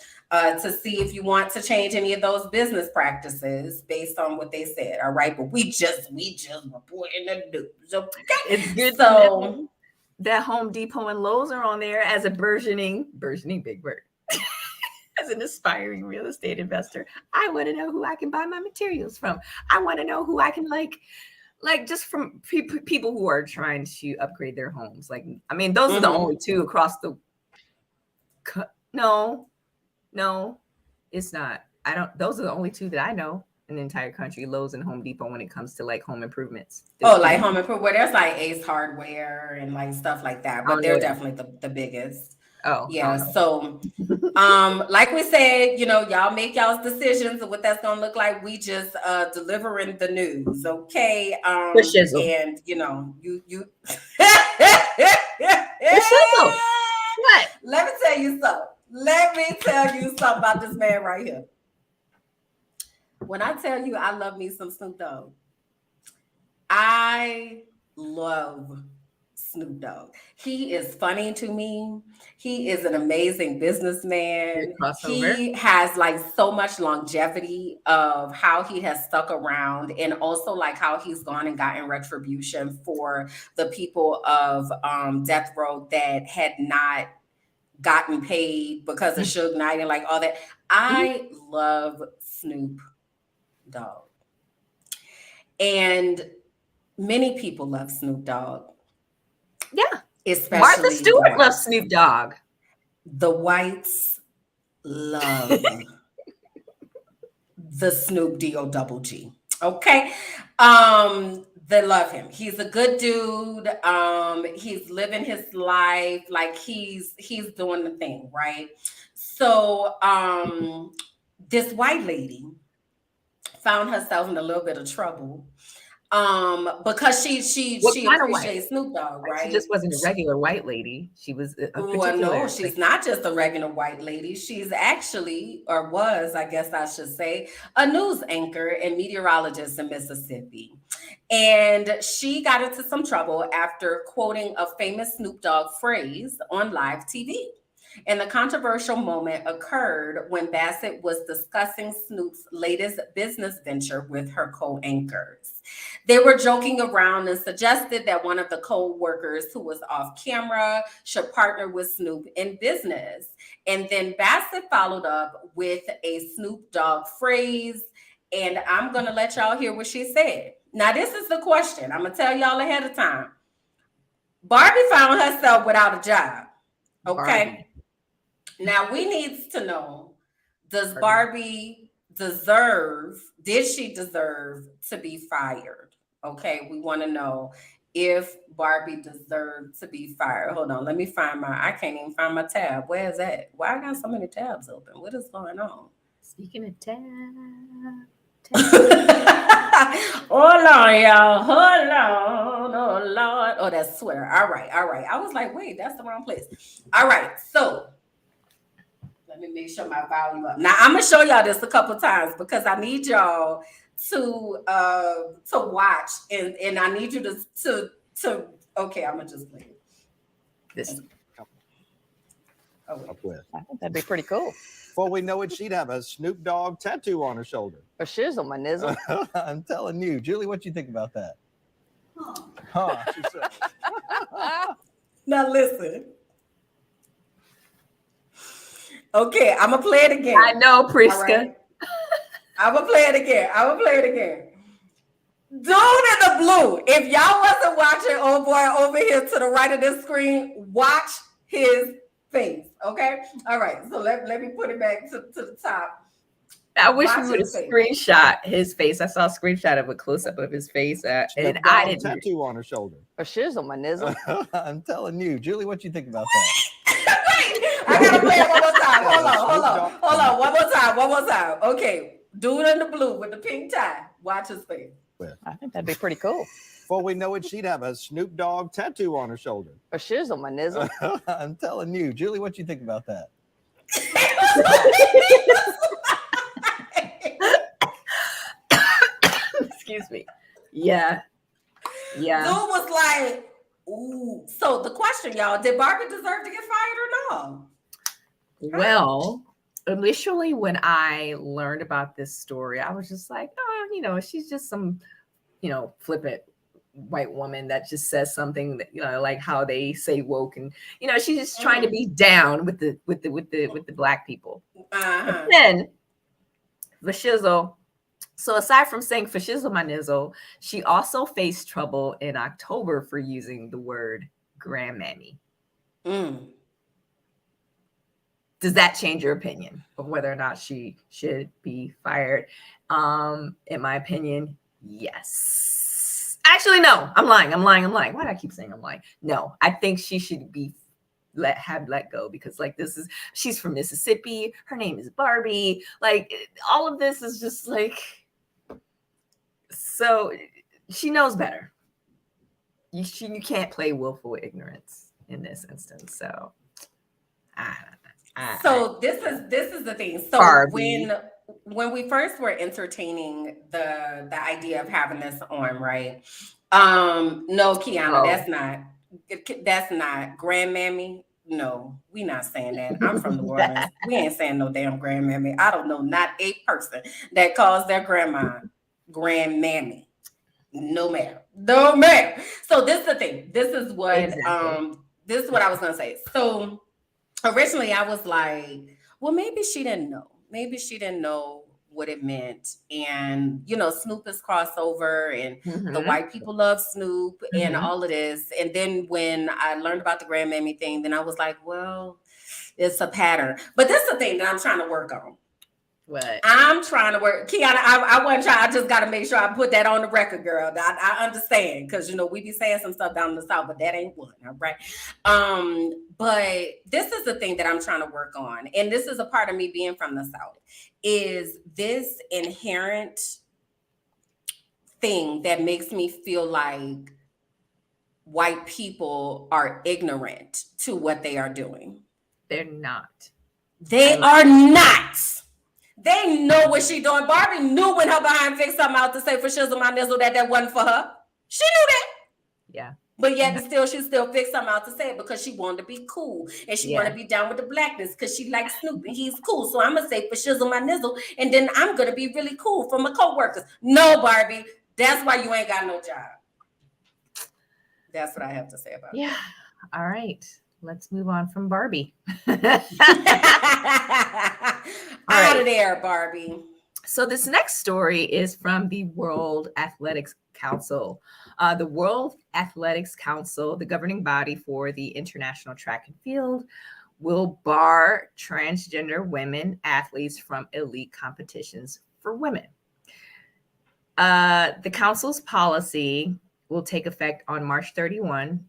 to see if you want to change any of those business practices based on what they said. All right, but we just reporting the news. Okay? It's good. So that Home Depot and Lowe's are on there as a burgeoning big word. As an aspiring real estate investor, I want to know who I can buy my materials from. I want to know who I can like just from people who are trying to upgrade their homes. Like, I mean, those are the only two across the. No, it's not. Those are the only two that I know in the entire country: Lowe's and Home Depot when it comes to like home improvements. Like home improvement. Well, there's like Ace Hardware and like stuff like that, but they're definitely the biggest. Oh, yeah. So, like we said, y'all make y'all's decisions of what that's gonna look like. We just delivering the news, okay? And you. What? Let me tell you something about this man right here. When I tell you I love me some Snoop Dogg, I love Snoop Dogg. He is funny to me. He is an amazing businessman. He has like so much longevity of how he has stuck around, and also like how he's gone and gotten retribution for the people of death row that had not gotten paid because of Suge Knight and like all that. I love Snoop Dogg. And many people love Snoop Dogg. Yeah. Especially Martha Stewart loves Snoop Dogg. The whites love the Snoop D-O-double-G. Okay. They love him. He's a good dude. He's living his life like he's doing the thing, right? So this white lady found herself in a little bit of trouble. Because What she kind of white? appreciates Snoop Dogg, Like, she right? just wasn't a regular white lady. She was a Well, no, particular. she's not just a regular white lady. She's actually, or was, I guess I should say, a news anchor and meteorologist in Mississippi. And she got into some trouble after quoting a famous Snoop Dogg phrase on live TV. And the controversial moment occurred when Bassett was discussing Snoop's latest business venture with her co-anchors. They were joking around and suggested that one of the co-workers who was off camera should partner with Snoop in business. And then Bassett followed up with a Snoop Dogg phrase. And I'm going to let y'all hear what she said. Now, this is the question. I'm going to tell y'all ahead of time. Barbie found herself without a job. Okay. Barbie. Now, we need to know, does Barbie deserve, did she deserve to be fired? Okay, we want to know if Barbie deserved to be fired. Hold on, let me find I can't even find my tab. Where is that? Why I got so many tabs open? What is going on? Speaking of tab. Hold on, y'all. Hold on. Oh, Lord. Oh, that's swear. All right. I was like, wait, that's the wrong place. All right, so let me make sure my volume up. Now I'm gonna show y'all this a couple times because I need y'all to watch and I need you to okay, I'm gonna just play it. This. Up with. I think that'd be pretty cool. Before we know it, she'd have a Snoop Dogg tattoo on her shoulder. A shizzle, my nizzle. I'm telling you. Julie, what you think about that? Huh, she said. Now listen. Okay, I'm gonna play it again. I know, Priska. Right? I'm gonna play it again. Dude in the blue. If y'all wasn't watching old boy over here to the right of this screen, watch his face. Okay. All right. So let me put it back to the top. I wish Watch we would have his face. screenshot his face. I saw a screenshot of a close up of his face, and Snoop I Dogg didn't. tattoo on her shoulder. A shizzle, my nizzle. I'm telling you. Julie, what you think about that? I gotta play it one more time. Hold on. One more time. Okay. Dude in the blue with the pink tie. Watch his face. I think that'd be pretty cool. Before we know it, she'd have a Snoop Dogg tattoo on her shoulder. A shizzle, my nizzle. I'm telling you. Julie, what you think about that? Excuse me. Yeah. Dude was like, ooh. So the question, y'all, did Barbie deserve to get fired or no? Well, initially when I learned about this story, I was just like, oh, she's just some, flippant white woman that just says something that, like how they say woke, and she's just trying to be down with the black people. But then the shizzle. So aside from saying for shizzle my nizzle, she also faced trouble in October for using the word grandmammy. Does that change your opinion of whether or not she should be fired? In my opinion, yes. Actually, no. I'm lying. Why do I keep saying I'm lying? No, I think she should be let go because she's from Mississippi. Her name is Barbie. Like all of this is just like, so she knows better. You can't play willful ignorance in this instance. So So this is the thing. So Barbie. when we first were entertaining the idea of having this on, right? No, Kiana, that's not grandmammy. No, we not saying that. I'm from New Orleans. We ain't saying no damn grandmammy. I don't know not a person that calls their grandma grandmammy. No ma'am. So this is the thing. This is what this is what I was gonna say. So originally I was like, well, maybe she didn't know. Maybe she didn't know what it meant. And, Snoop is crossover and the white people love Snoop and all of this. And then when I learned about the grandmammy thing, then I was like, well, it's a pattern. But this is the thing that I'm trying to work on. What? I'm trying to work. Kiana, I wasn't trying. I just got to make sure I put that on the record, girl. I understand because, we be saying some stuff down in the South, but that ain't one. All right. But this is the thing that I'm trying to work on. And this is a part of me being from the South, is this inherent thing that makes me feel like white people are ignorant to what they are doing. They're not. They are not. They know what she doing. Barbie knew when her behind fixed something out to say for shizzle my nizzle that wasn't for her. She knew that. Yeah. But yet she still fixed something out to say it because she wanted to be cool. And she wanted to be down with the blackness because she likes Snoop and he's cool. So I'm going to say for shizzle my nizzle. And then I'm going to be really cool for my coworkers. No, Barbie. That's why you ain't got no job. That's what I have to say about it. Yeah. All right. Let's move on from Barbie. Out of there, Barbie. So this next story is from the World Athletics Council. The World Athletics Council, the governing body for the international track and field, will bar transgender women athletes from elite competitions for women. The council's policy will take effect on March 31,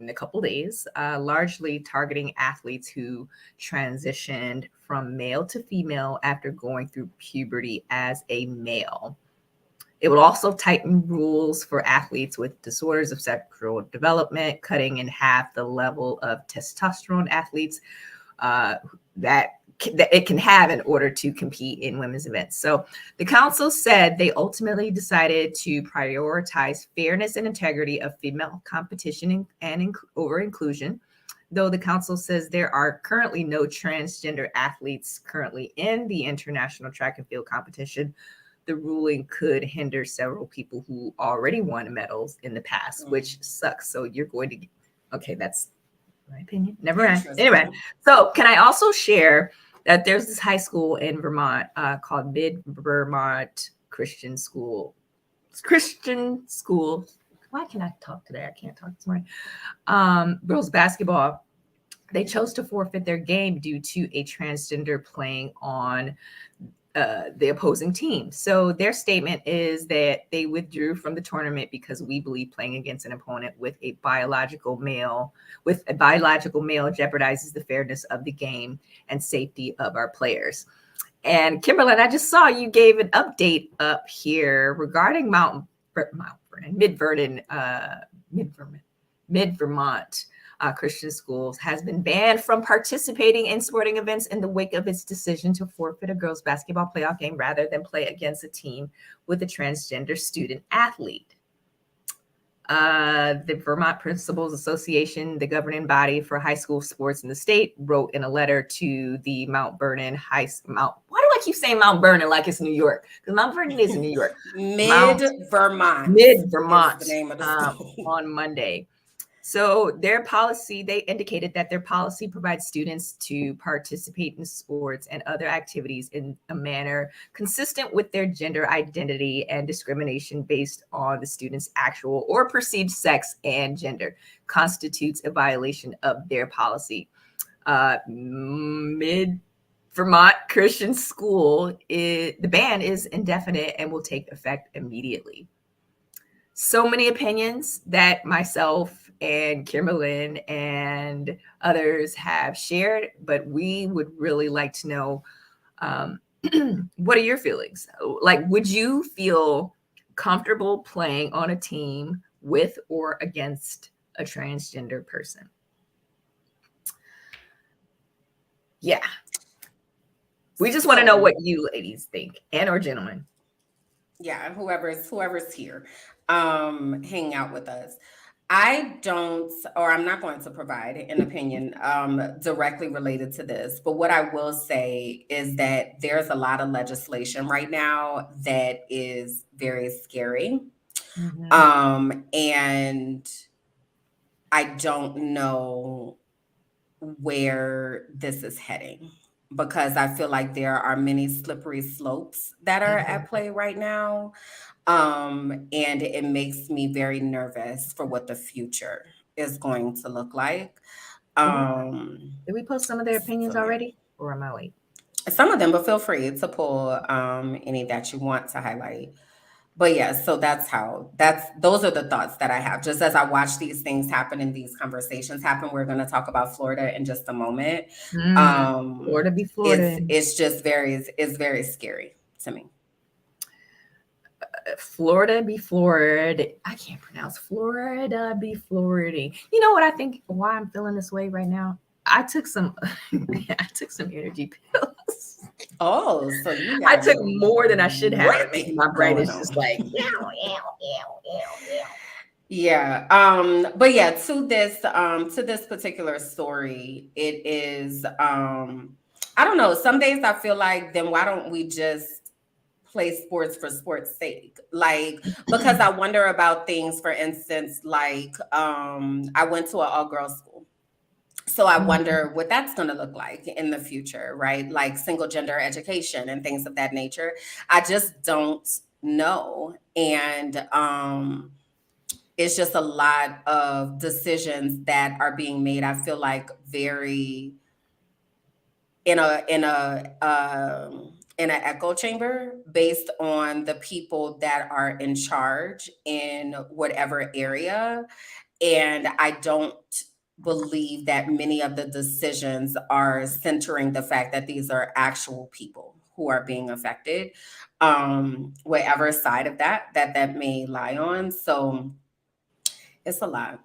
in a couple days, largely targeting athletes who transitioned from male to female after going through puberty as a male. It will also tighten rules for athletes with disorders of sexual development, cutting in half the level of testosterone athletes that it can have in order to compete in women's events. So the council said they ultimately decided to prioritize fairness and integrity of female competition and over inclusion. Though the council says there are currently no transgender athletes currently in the international track and field competition, the ruling could hinder several people who already won medals in the past, which sucks. So you're going to, okay, that's my opinion. Never mind. Anyway, so can I also share that there's this high school in Vermont called Mid-Vermont Christian School. Why can I talk today? I can't talk this morning. Girls basketball. They chose to forfeit their game due to a transgender playing on the opposing team. So their statement is that they withdrew from the tournament because we believe playing against an opponent with a biological male jeopardizes the fairness of the game and safety of our players. And Kimberland, I just saw you gave an update up here regarding Mid-Vermont Christian Schools has been banned from participating in sporting events in the wake of its decision to forfeit a girls' basketball playoff game rather than play against a team with a transgender student athlete. The Vermont Principals Association, the governing body for high school sports in the state, wrote in a letter to the Mount Vernon Why do I keep saying Mount Vernon like it's New York? Because Mount Vernon is in New York. Mid-Vermont. Mid-Vermont is the name of the state. On Monday. So their policy, they indicated that their policy provides students to participate in sports and other activities in a manner consistent with their gender identity, and discrimination based on the student's actual or perceived sex and gender constitutes a violation of their policy. Mid-Vermont Christian School, the ban is indefinite and will take effect immediately. So many opinions that myself and Kimberland and others have shared, but we would really like to know, what are your feelings? Like, would you feel comfortable playing on a team with or against a transgender person? Yeah. We just want to know what you ladies think, and or gentlemen. Yeah, whoever's here hanging out with us. I'm not going to provide an opinion directly related to this, but what I will say is that there's a lot of legislation right now that is very scary. Mm-hmm. And I don't know where this is heading, because I feel like there are many slippery slopes that are at play right now. And it makes me very nervous for what the future is going to look like. Did we post some of their opinions already, or am I late? some of them, but feel free to pull any that you want to highlight. But yeah, so those are the thoughts that I have just as I watch these things happen and these conversations happen. We're going to talk about Florida in just a moment. Florida be Florida. It's just it's very scary to me. Florida be Florida. I can't pronounce Florida be Florida. You know what I think why I'm feeling this way right now? I took some energy pills. Oh, so you I took more than I should have. My brain is going just on. like, Yeah. But yeah, to this particular story, it is I don't know. Some days I feel like then why don't we just play sports for sports sake? Like, because I wonder about things, for instance, like I went to an all-girls school. So I wonder what that's going to look like in the future, right? Like single gender education and things of that nature. I just don't know. And it's just a lot of decisions that are being made. I feel like very in an echo chamber based on the people that are in charge in whatever area. And I don't believe that many of the decisions are centering the fact that these are actual people who are being affected, whatever side of that may lie on. So it's a lot.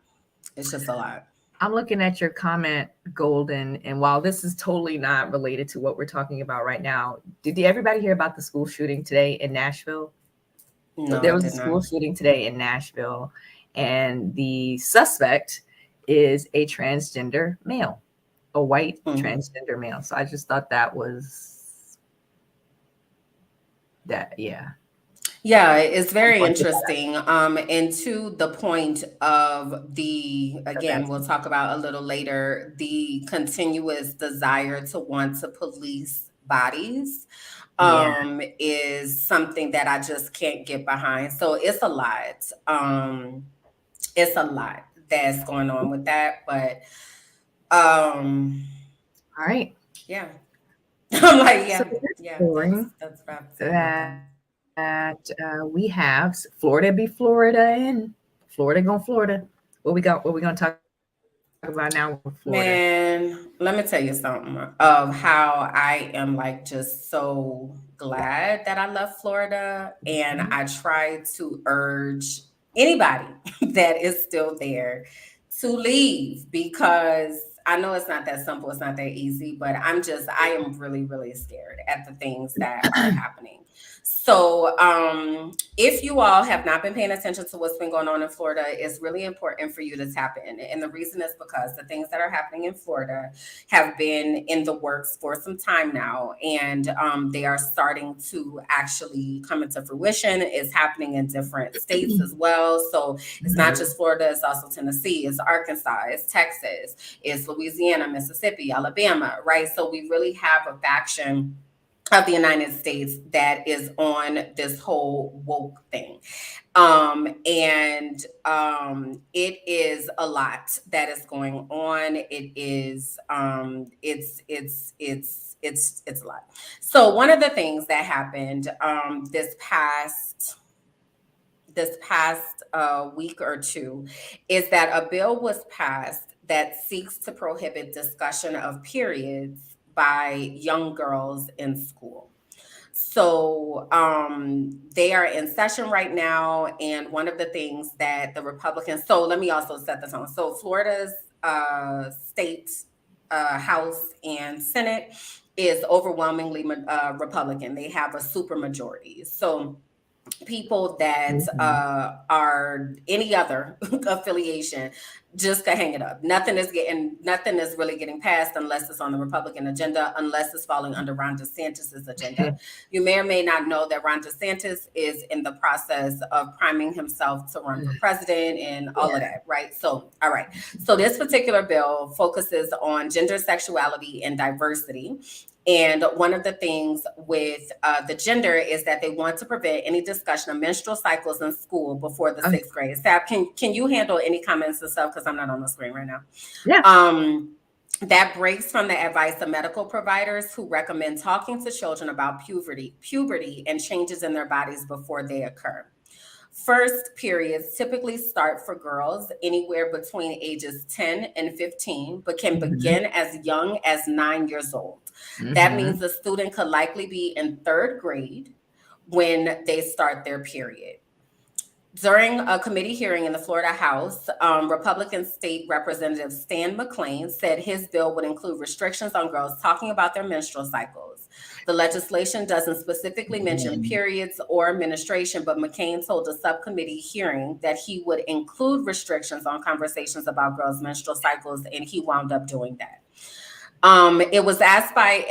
It's just a lot. I'm looking at your comment, Golden, and while this is totally not related to what we're talking about right now, did everybody hear about the school shooting today in Nashville? No, there was a school shooting today in Nashville, and the suspect is a transgender male, a white transgender male. So I just thought that was that, yeah. Yeah, it's very interesting. And to the point of again, we'll talk about a little later, the continuous desire to want to police bodies is something that I just can't get behind. So it's a lot. It's a lot that's going on with that. But all right. Yeah. I'm like, yeah, so yeah. That's that. We have Florida be Florida and Florida gonna Florida. What we gonna talk about now with Florida? Man, let me tell you something of how I am like just so glad that I left Florida, and I try to urge anybody that is still there to leave, because I know it's not that simple, it's not that easy, but I am really, really scared at the things that are happening. So if you all have not been paying attention to what's been going on in Florida, it's really important for you to tap in. And the reason is because the things that are happening in Florida have been in the works for some time now. And they are starting to actually come into fruition. It's happening in different states as well. So it's not just Florida, it's also Tennessee, it's Arkansas, it's Texas, it's Louisiana, Mississippi, Alabama, right? So we really have a faction of the United States that is on this whole woke thing. And it is a lot that is going on. It is it's a lot. So one of the things that happened this past week or two is that a bill was passed that seeks to prohibit discussion of periods by young girls in school. So they are in session right now. And one of the things that the Republicans, so let me also set the tone. So Florida's state House and Senate is overwhelmingly Republican. They have a supermajority. So people that are any other affiliation just can hang it up. Nothing is really getting passed unless it's on the Republican agenda, unless it's falling under Ron DeSantis's agenda. You may or may not know that Ron DeSantis is in the process of priming himself to run for president and all of that, right? So, all right. So this particular bill focuses on gender, sexuality, and diversity. And one of the things with the gender is that they want to prevent any discussion of menstrual cycles in school before the sixth grade. Sab, can you handle any comments and stuff? Because I'm not on the screen right now. Yeah. that breaks from the advice of medical providers who recommend talking to children about puberty and changes in their bodies before they occur. First periods typically start for girls anywhere between ages 10 and 15, but can begin as young as 9 years old. That means the student could likely be in third grade when they start their period. During a committee hearing in the Florida House, Republican State Representative Stan McClain said his bill would include restrictions on girls talking about their menstrual cycles. The legislation doesn't specifically mention periods or menstruation, but McCain told a subcommittee hearing that he would include restrictions on conversations about girls' menstrual cycles, and he wound up doing that. It was asked by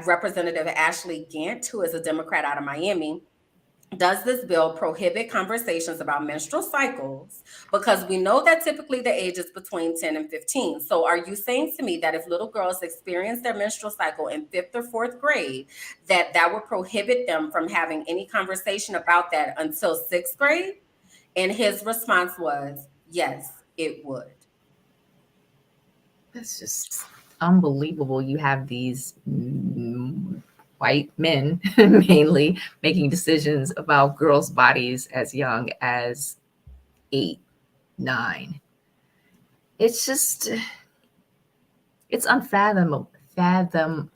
Representative Ashley Gant, who is a Democrat out of Miami, does this bill prohibit conversations about menstrual cycles? Because we know that typically the age is between 10 and 15. So are you saying to me that if little girls experience their menstrual cycle in 5th or 4th grade, that would prohibit them from having any conversation about that until 6th grade? And his response was, yes, it would. That's just unbelievable. You have these white men mainly making decisions about girls' bodies as young as 8, 9. It's just, it's unfathomable, fathomable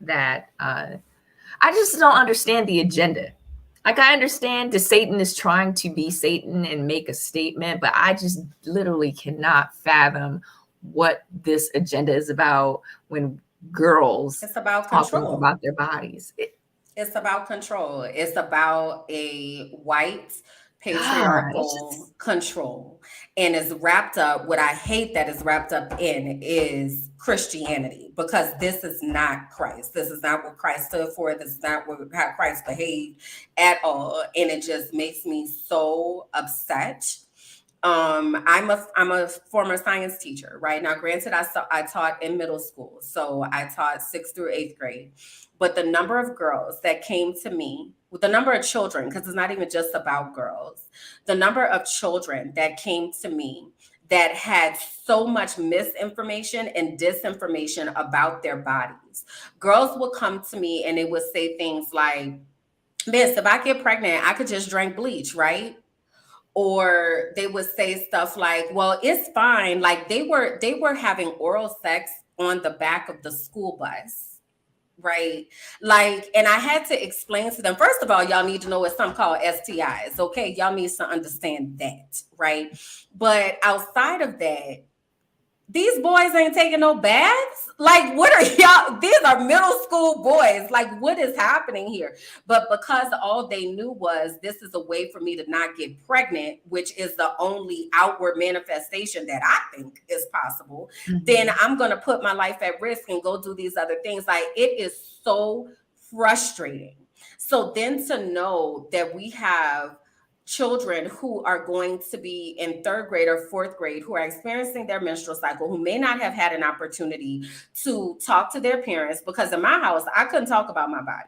that I just don't understand the agenda. Like, I understand that Satan is trying to be Satan and make a statement, but I just literally cannot fathom what this agenda is about when girls It's about talking control. about their bodies. It's about control. It's about a white patriarchal control. And is wrapped up, what I hate that is wrapped up in is Christianity, because this is not Christ. This is not what Christ stood for. This is not how Christ behaved at all. And it just makes me so upset. I'm a former science teacher, right? Now, granted, I taught in middle school, so I taught 6th through 8th grade. But the number of girls that came to me, with the number of children, because it's not even just about girls, the number of children that came to me that had so much misinformation and disinformation about their bodies. Girls would come to me and they would say things like, "Miss, if I get pregnant, I could just drink bleach, right?" Or they would say stuff like, "Well, it's fine." Like they were having oral sex on the back of the school bus, right? Like, and I had to explain to them, first of all, y'all need to know it's something called STIs, okay? Y'all need to understand that, right? But outside of that, these boys ain't taking no baths. Like, what are y'all? These are middle school boys. Like, what is happening here? But because all they knew was this is a way for me to not get pregnant, which is the only outward manifestation that I think is possible, then I'm going to put my life at risk and go do these other things. Like, it is so frustrating. So then to know that we have children who are going to be in 3rd grade or 4th grade who are experiencing their menstrual cycle, who may not have had an opportunity to talk to their parents, because in my house, I couldn't talk about my body.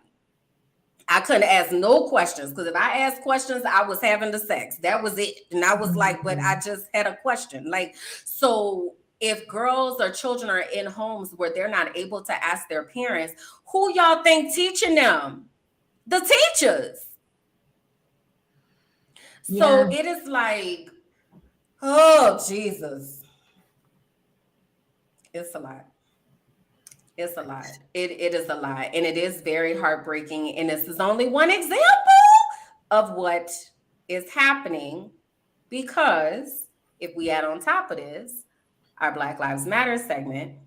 I couldn't ask no questions, because if I asked questions, I was having the sex. That was it. And I was like, but I just had a question. Like, so if girls or children are in homes where they're not able to ask their parents, who y'all think teaching them? The teachers. So it is like, oh, Jesus. It's a lot. It's a lot. It is a lot. And it is very heartbreaking. And this is only one example of what is happening, because if we add on top of this, our Black Lives Matter segment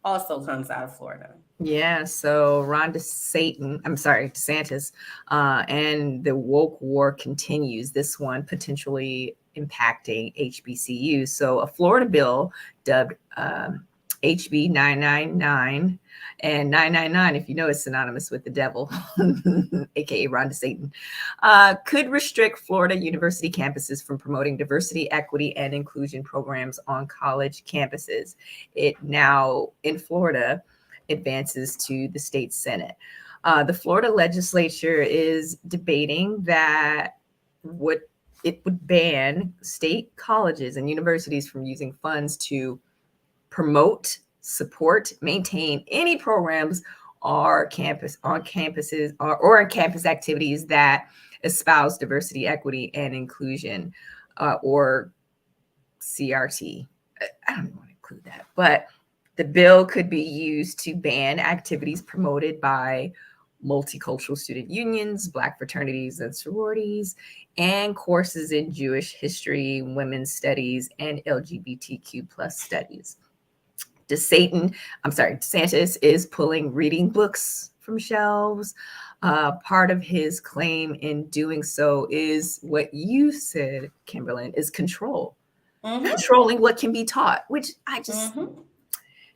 also comes out of Florida. Yeah, so Ron DeSantis, and the woke war continues, this one potentially impacting HBCUs. So a Florida bill dubbed HB 999, and 999, if you know, is synonymous with the devil, aka Ron DeSantis, could restrict Florida university campuses from promoting diversity, equity, and inclusion programs on college campuses. It now, in Florida, advances to the state Senate. The Florida legislature is debating that it would ban state colleges and universities from using funds to promote, support, maintain any programs or on campuses or on campus activities that espouse diversity, equity, and inclusion, or CRT. I don't even want to include that, but the bill could be used to ban activities promoted by multicultural student unions, Black fraternities and sororities, and courses in Jewish history, women's studies, and LGBTQ plus studies. DeSantis is pulling reading books from shelves. Part of his claim in doing so is what you said, Kimberland, is control. Controlling what can be taught, which I just,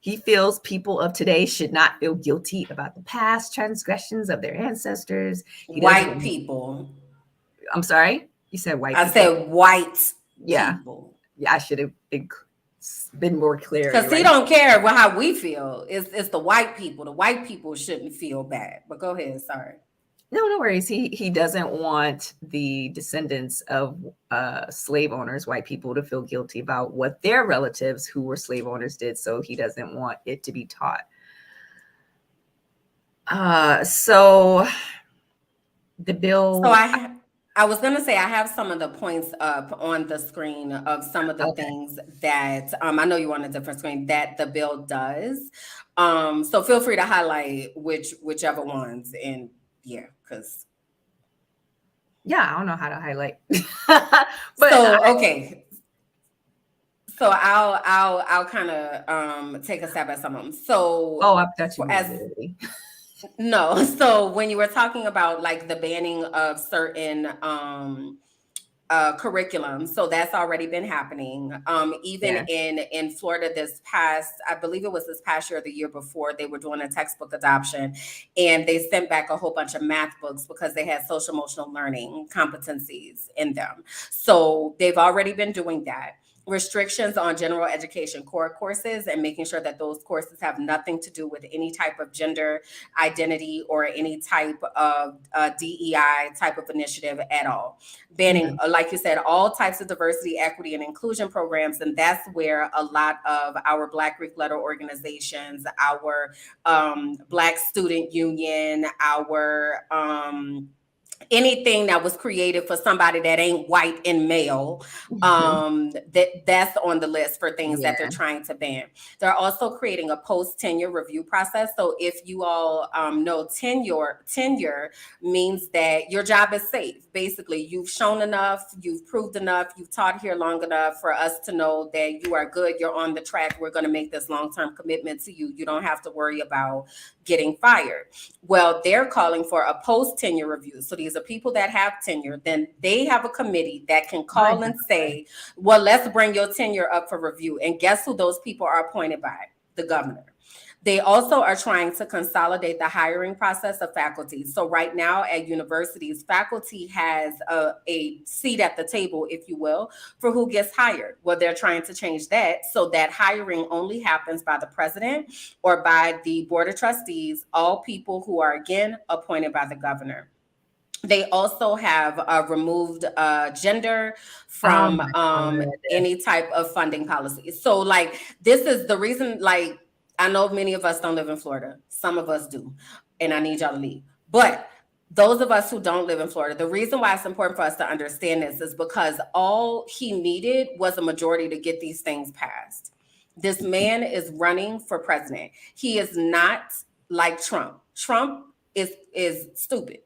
he feels people of today should not feel guilty about the past transgressions of their ancestors. White people. I'm sorry? You said white people. I said white people. Yeah, I should have been more clear. Because he don't care how we feel. It's the white people. The white people shouldn't feel bad. But go ahead, sorry. No worries. He doesn't want the descendants of slave owners, white people, to feel guilty about what their relatives who were slave owners did. So he doesn't want it to be taught. So the bill. So I was going to say, I have some of the points up on the screen of some of the things that I know you're on a different screen that the bill does. So feel free to highlight whichever ones. And yeah, because. Yeah, I don't know how to highlight. But so, okay. So I'll kind of take a stab at some of them. So I thought you No. So when you were talking about like the banning of certain curriculum, so that's already been happening. Even in Florida I believe it was this past year or the year before, they were doing a textbook adoption and they sent back a whole bunch of math books because they had social emotional learning competencies in them. So they've already been doing that. Restrictions on general education core courses and making sure that those courses have nothing to do with any type of gender identity or any type of DEI type of initiative at all. Banning, like you said, all types of diversity, equity, and inclusion programs. And that's where a lot of our Black Greek letter organizations, our Black Student Union, our anything that was created for somebody that ain't white and male, that's on the list for things that they're trying to ban. They're also creating a post-tenure review process. So if you all know, tenure means that your job is safe. Basically, you've shown enough, you've proved enough, you've taught here long enough for us to know that you are good, you're on the track, we're going to make this long-term commitment to you. You don't have to worry about getting fired. Well, they're calling for a post-tenure review. So these are people that have tenure. Then they have a committee that can call and say, well, let's bring your tenure up for review. And guess who those people are appointed by? The governor. They also are trying to consolidate the hiring process of faculty. So right now at universities, faculty has a seat at the table, if you will, for who gets hired. Well, they're trying to change that so that hiring only happens by the president or by the board of trustees, all people who are, again, appointed by the governor. They also have removed gender from any type of funding policy. So like, this is the reason, like, I know many of us don't live in Florida. Some of us do. And I need y'all to leave. But those of us who don't live in Florida, the reason why it's important for us to understand this is because all he needed was a majority to get these things passed. This man is running for president. He is not like Trump. Trump is stupid.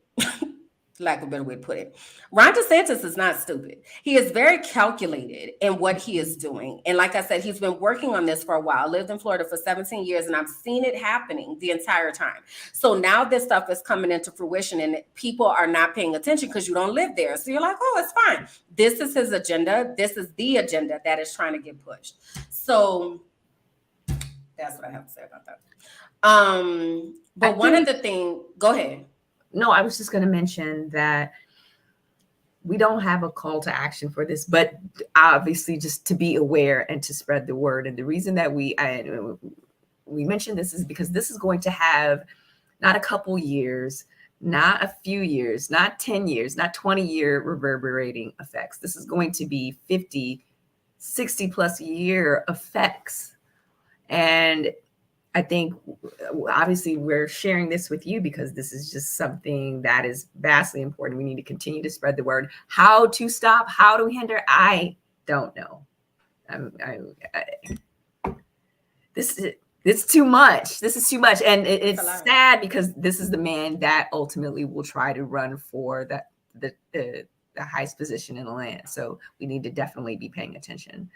Lack of a better way to put it. Ron DeSantis is not stupid. He is very calculated in what he is doing. And like I said, he's been working on this for a while. I lived in Florida for 17 years and I've seen it happening the entire time. So now this stuff is coming into fruition and people are not paying attention because you don't live there. So you're like, oh, it's fine. This is his agenda. This is the agenda that is trying to get pushed. So that's what I have to say about that. But one of the things, go ahead. No, I was just going to mention that we don't have a call to action for this, but obviously just to be aware and to spread the word. And the reason that we mentioned this is because this is going to have not a couple years, not a few years, not 10 years, not 20-year reverberating effects. This is going to be 50, 60 plus year effects. And I think obviously we're sharing this with you because this is just something that is vastly important. We need to continue to spread the word. How to stop, how to hinder, I don't know. It's too much. This is too much. And it's sad because this is the man that ultimately will try to run for the highest position in the land. So we need to definitely be paying attention.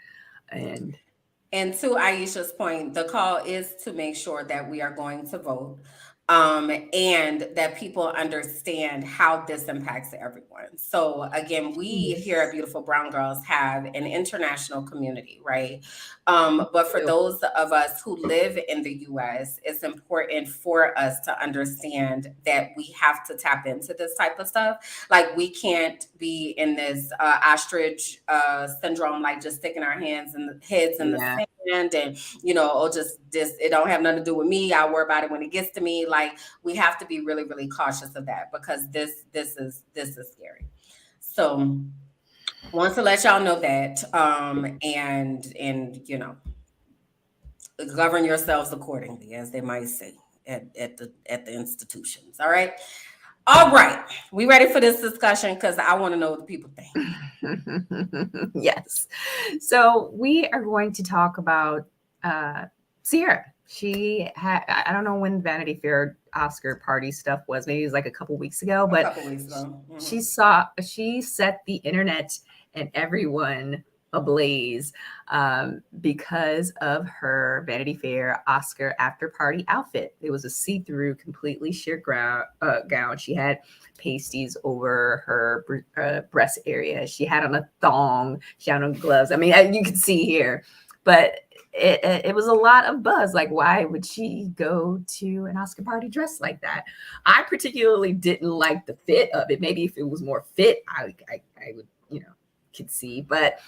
And to Aisha's point, the call is to make sure that we are going to vote, and that people understand how this impacts everyone. So again, we here at Beautiful Brown Girls have an international community, right? But for those of us who live in the US, it's important for us to understand that we have to tap into this type of stuff. Like, we can't be in this ostrich syndrome, like just sticking our heads in the sand, and just this, it don't have nothing to do with me, I'll worry about it when it gets to me. Like, we have to be really, really cautious of that, because this is scary. So want to let y'all know that, and govern yourselves accordingly, as they might say at the institutions. All right, we ready for this discussion? Because I want to know what the people think. Yes. So we are going to talk about Sierra. She had, I don't know when Vanity Fair Oscar party stuff was. Maybe it was like a couple weeks ago, but mm-hmm. she set the internet and everyone ablaze because of her Vanity Fair Oscar after party outfit. It was a see-through, completely sheer gown. She had pasties over her breast area. She had on a thong. She had on gloves. I mean, you can see here, but it was a lot of buzz. Like, why would she go to an Oscar party dressed like that? I particularly didn't like the fit of it. Maybe if it was more fit, I would, could see, but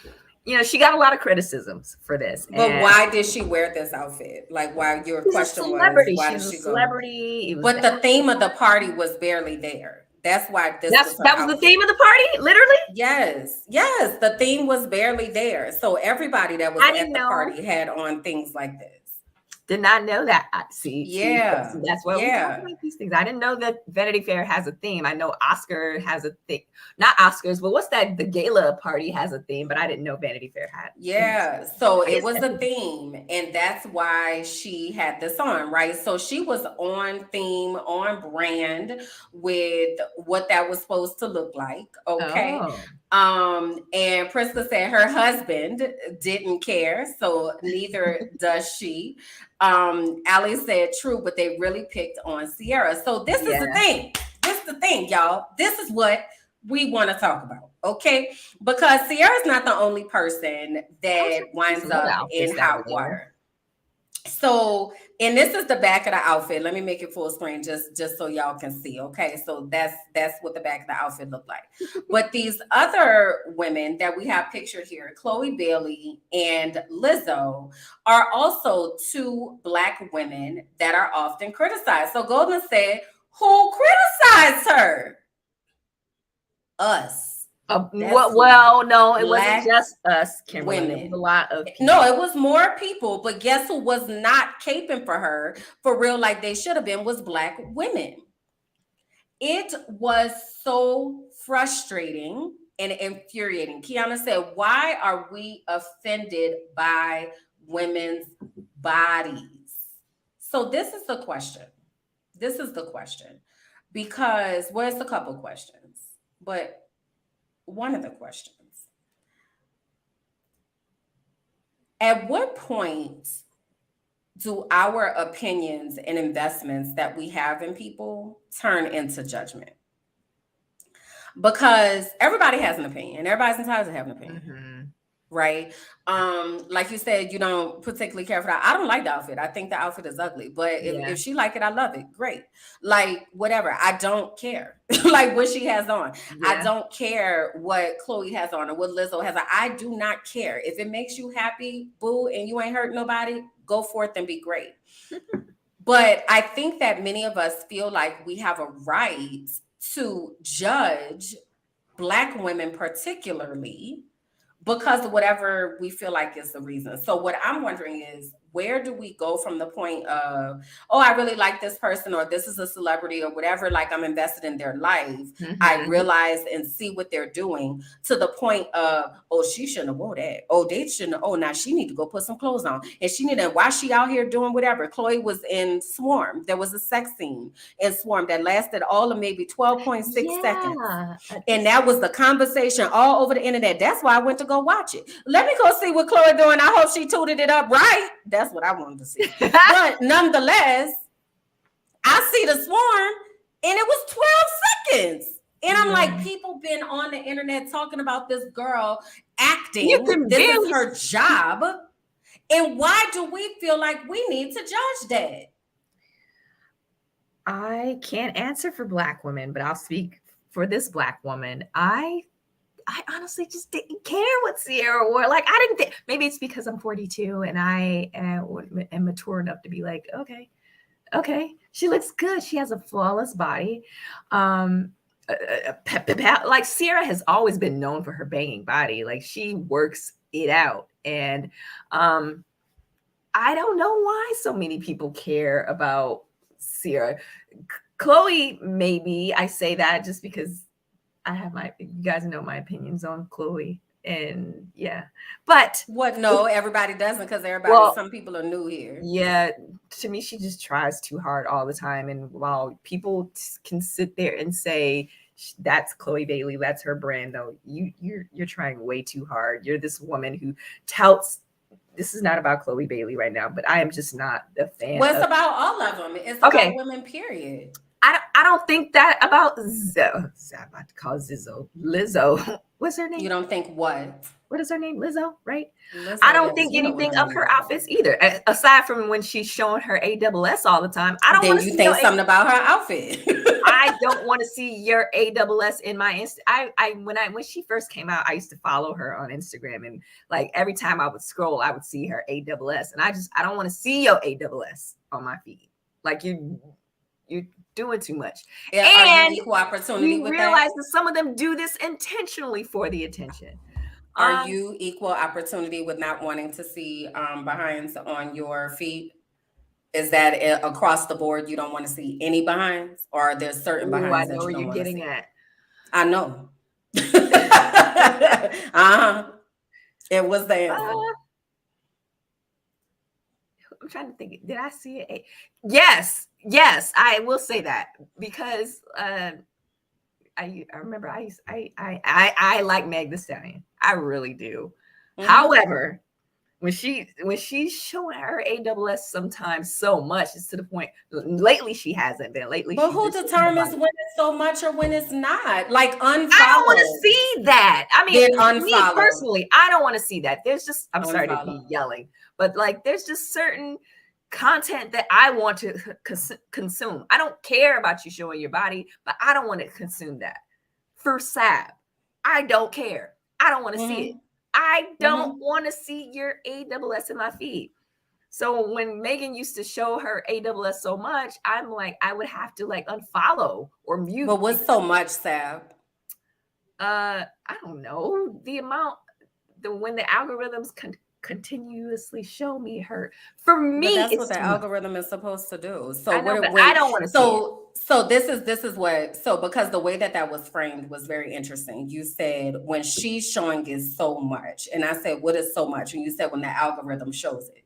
she got a lot of criticisms for this. But why did she wear this outfit? Like, why your question was, why did she go? Celebrity. But the theme of the party was barely there. That's why that was the theme of the party, literally? Yes. The theme was barely there. So everybody that was at the party had on things like this. Did not know that. That's why we talk about these things. I didn't know that Vanity Fair has a theme. I know Oscar has a thing, not Oscars, but what's that? The gala party has a theme, but I didn't know Vanity Fair had. So it was a theme, and that's why she had this on, right? So she was on theme, on brand with what that was supposed to look like. Okay. And Priska said her husband didn't care, so neither does she. Ali said true, but they really picked on Sierra. So this is the thing. This is the thing, y'all. This is what we want to talk about, okay? Because Sierra's not the only person that winds up in hot water. So, and this is the back of the outfit. Let me make it full screen just so y'all can see. Okay, so that's what the back of the outfit looked like. But these other women that we have pictured here, Chloe Bailey and Lizzo, are also two Black women that are often criticized. So Golden said, who criticized her? Us. No, it wasn't just us, Kimberland. It was a lot of people. No, it was more people, but guess who was not caping for her for real like they should have been was Black women. It was so frustrating and infuriating. Kiana said, why are we offended by women's bodies? So this is the question. Because, well, it's a couple questions, but one of the questions, at what point do our opinions and investments that we have in people turn into judgment? Because everybody has an opinion. Everybody's entitled to have an opinion, right? Like you said, you don't particularly care for that. I don't like the outfit. I think the outfit is ugly, but if she like it, I love it. Great. Like, whatever. I don't care. Like what she has on. I don't care what Chloe has on or what Lizzo has on. I do not care. If it makes you happy, boo, and you ain't hurt nobody, go forth and be great. But I think that many of us feel like we have a right to judge Black women particularly because of whatever we feel like is the reason. So what I'm wondering is, where do we go from the point of, oh, I really like this person, or this is a celebrity or whatever, like I'm invested in their life. I realize and see what they're doing, to the point of, oh, she shouldn't have wore that. Oh, they shouldn't have. Oh, now she need to go put some clothes on. And she need to, why she out here doing whatever? Chloe was in Swarm. There was a sex scene in Swarm that lasted all of maybe 12.6 seconds. And that was the conversation all over the internet. That's why I went to go watch it. Let me go see what Chloe doing. I hope she tooted it up right. That's what I wanted to see. But nonetheless, I see the Swarm and it was 12 seconds. And I'm like, people been on the internet talking about this girl acting. This is her job. And why do we feel like we need to judge that? I can't answer for Black women, but I'll speak for this Black woman. I honestly just didn't care what Sierra wore. Like, I didn't think, maybe it's because I'm 42 and I am mature enough to be like, okay, she looks good. She has a flawless body. Like, Sierra has always been known for her banging body. Like, she works it out. And I don't know why so many people care about Sierra. Chloe, maybe I say that just because I have you guys know my opinions on Chloe, and yeah, but what? No, everybody doesn't, because some people are new here. Yeah, to me, she just tries too hard all the time, and while people can sit there and say that's Chloe Bailey, that's her brand, though, you're trying way too hard. You're this woman who touts. This is not about Chloe Bailey right now, but I am just not a fan. Well, it's about all of them. It's about women, period. I don't think that about Zizzo. I'm about to call Lizzo. What's her name? You don't think what? What is her name? Lizzo, right? Lizzo, I don't think anything of her outfits either. Aside from when she's showing her ASS all the time. I don't want to see. Then you think something about her outfit. I don't want to see your ASS in my when she first came out, I used to follow her on Instagram, and like every time I would scroll, I would see her ASS, and I don't want to see your ASS on my feed. Like, you're doing too much. Yeah, and equal opportunity with realize that some of them do this intentionally for the attention. Are you equal opportunity with not wanting to see behinds on your feed? Is that across the board? You don't want to see any behinds, or are there certain behinds that you don't want to see? I know. It was the answer. I'm trying to think. Did I see it? Yes, I will say that, because I remember I like Meg Thee Stallion. I really do. Mm-hmm. However, when she's showing her ASS sometimes so much, it's to the point. Lately, she hasn't been. But who determines when it's so much or when it's not? Like, unfollow. I don't want to see that. I mean, me unfollow. Personally, I don't want to see that. There's just, I'm sorry to be yelling, but like, there's just certain content that I want to consume. I don't care about you showing your body, but I don't want to consume that. For Sab, I don't care. I don't want to see it. I don't want to see your ASS in my feed. So when Megan used to show her ASS so much, I'm like, I would have to like unfollow or mute. But what's so much, Sab? I don't know. The amount, when the algorithms continuously show me her. For me, but that's what the algorithm is supposed to do. So I don't want to see it. So this is what, so because the way that was framed was very interesting. You said when she's showing it so much, and I said, what is so much? And you said when the algorithm shows it.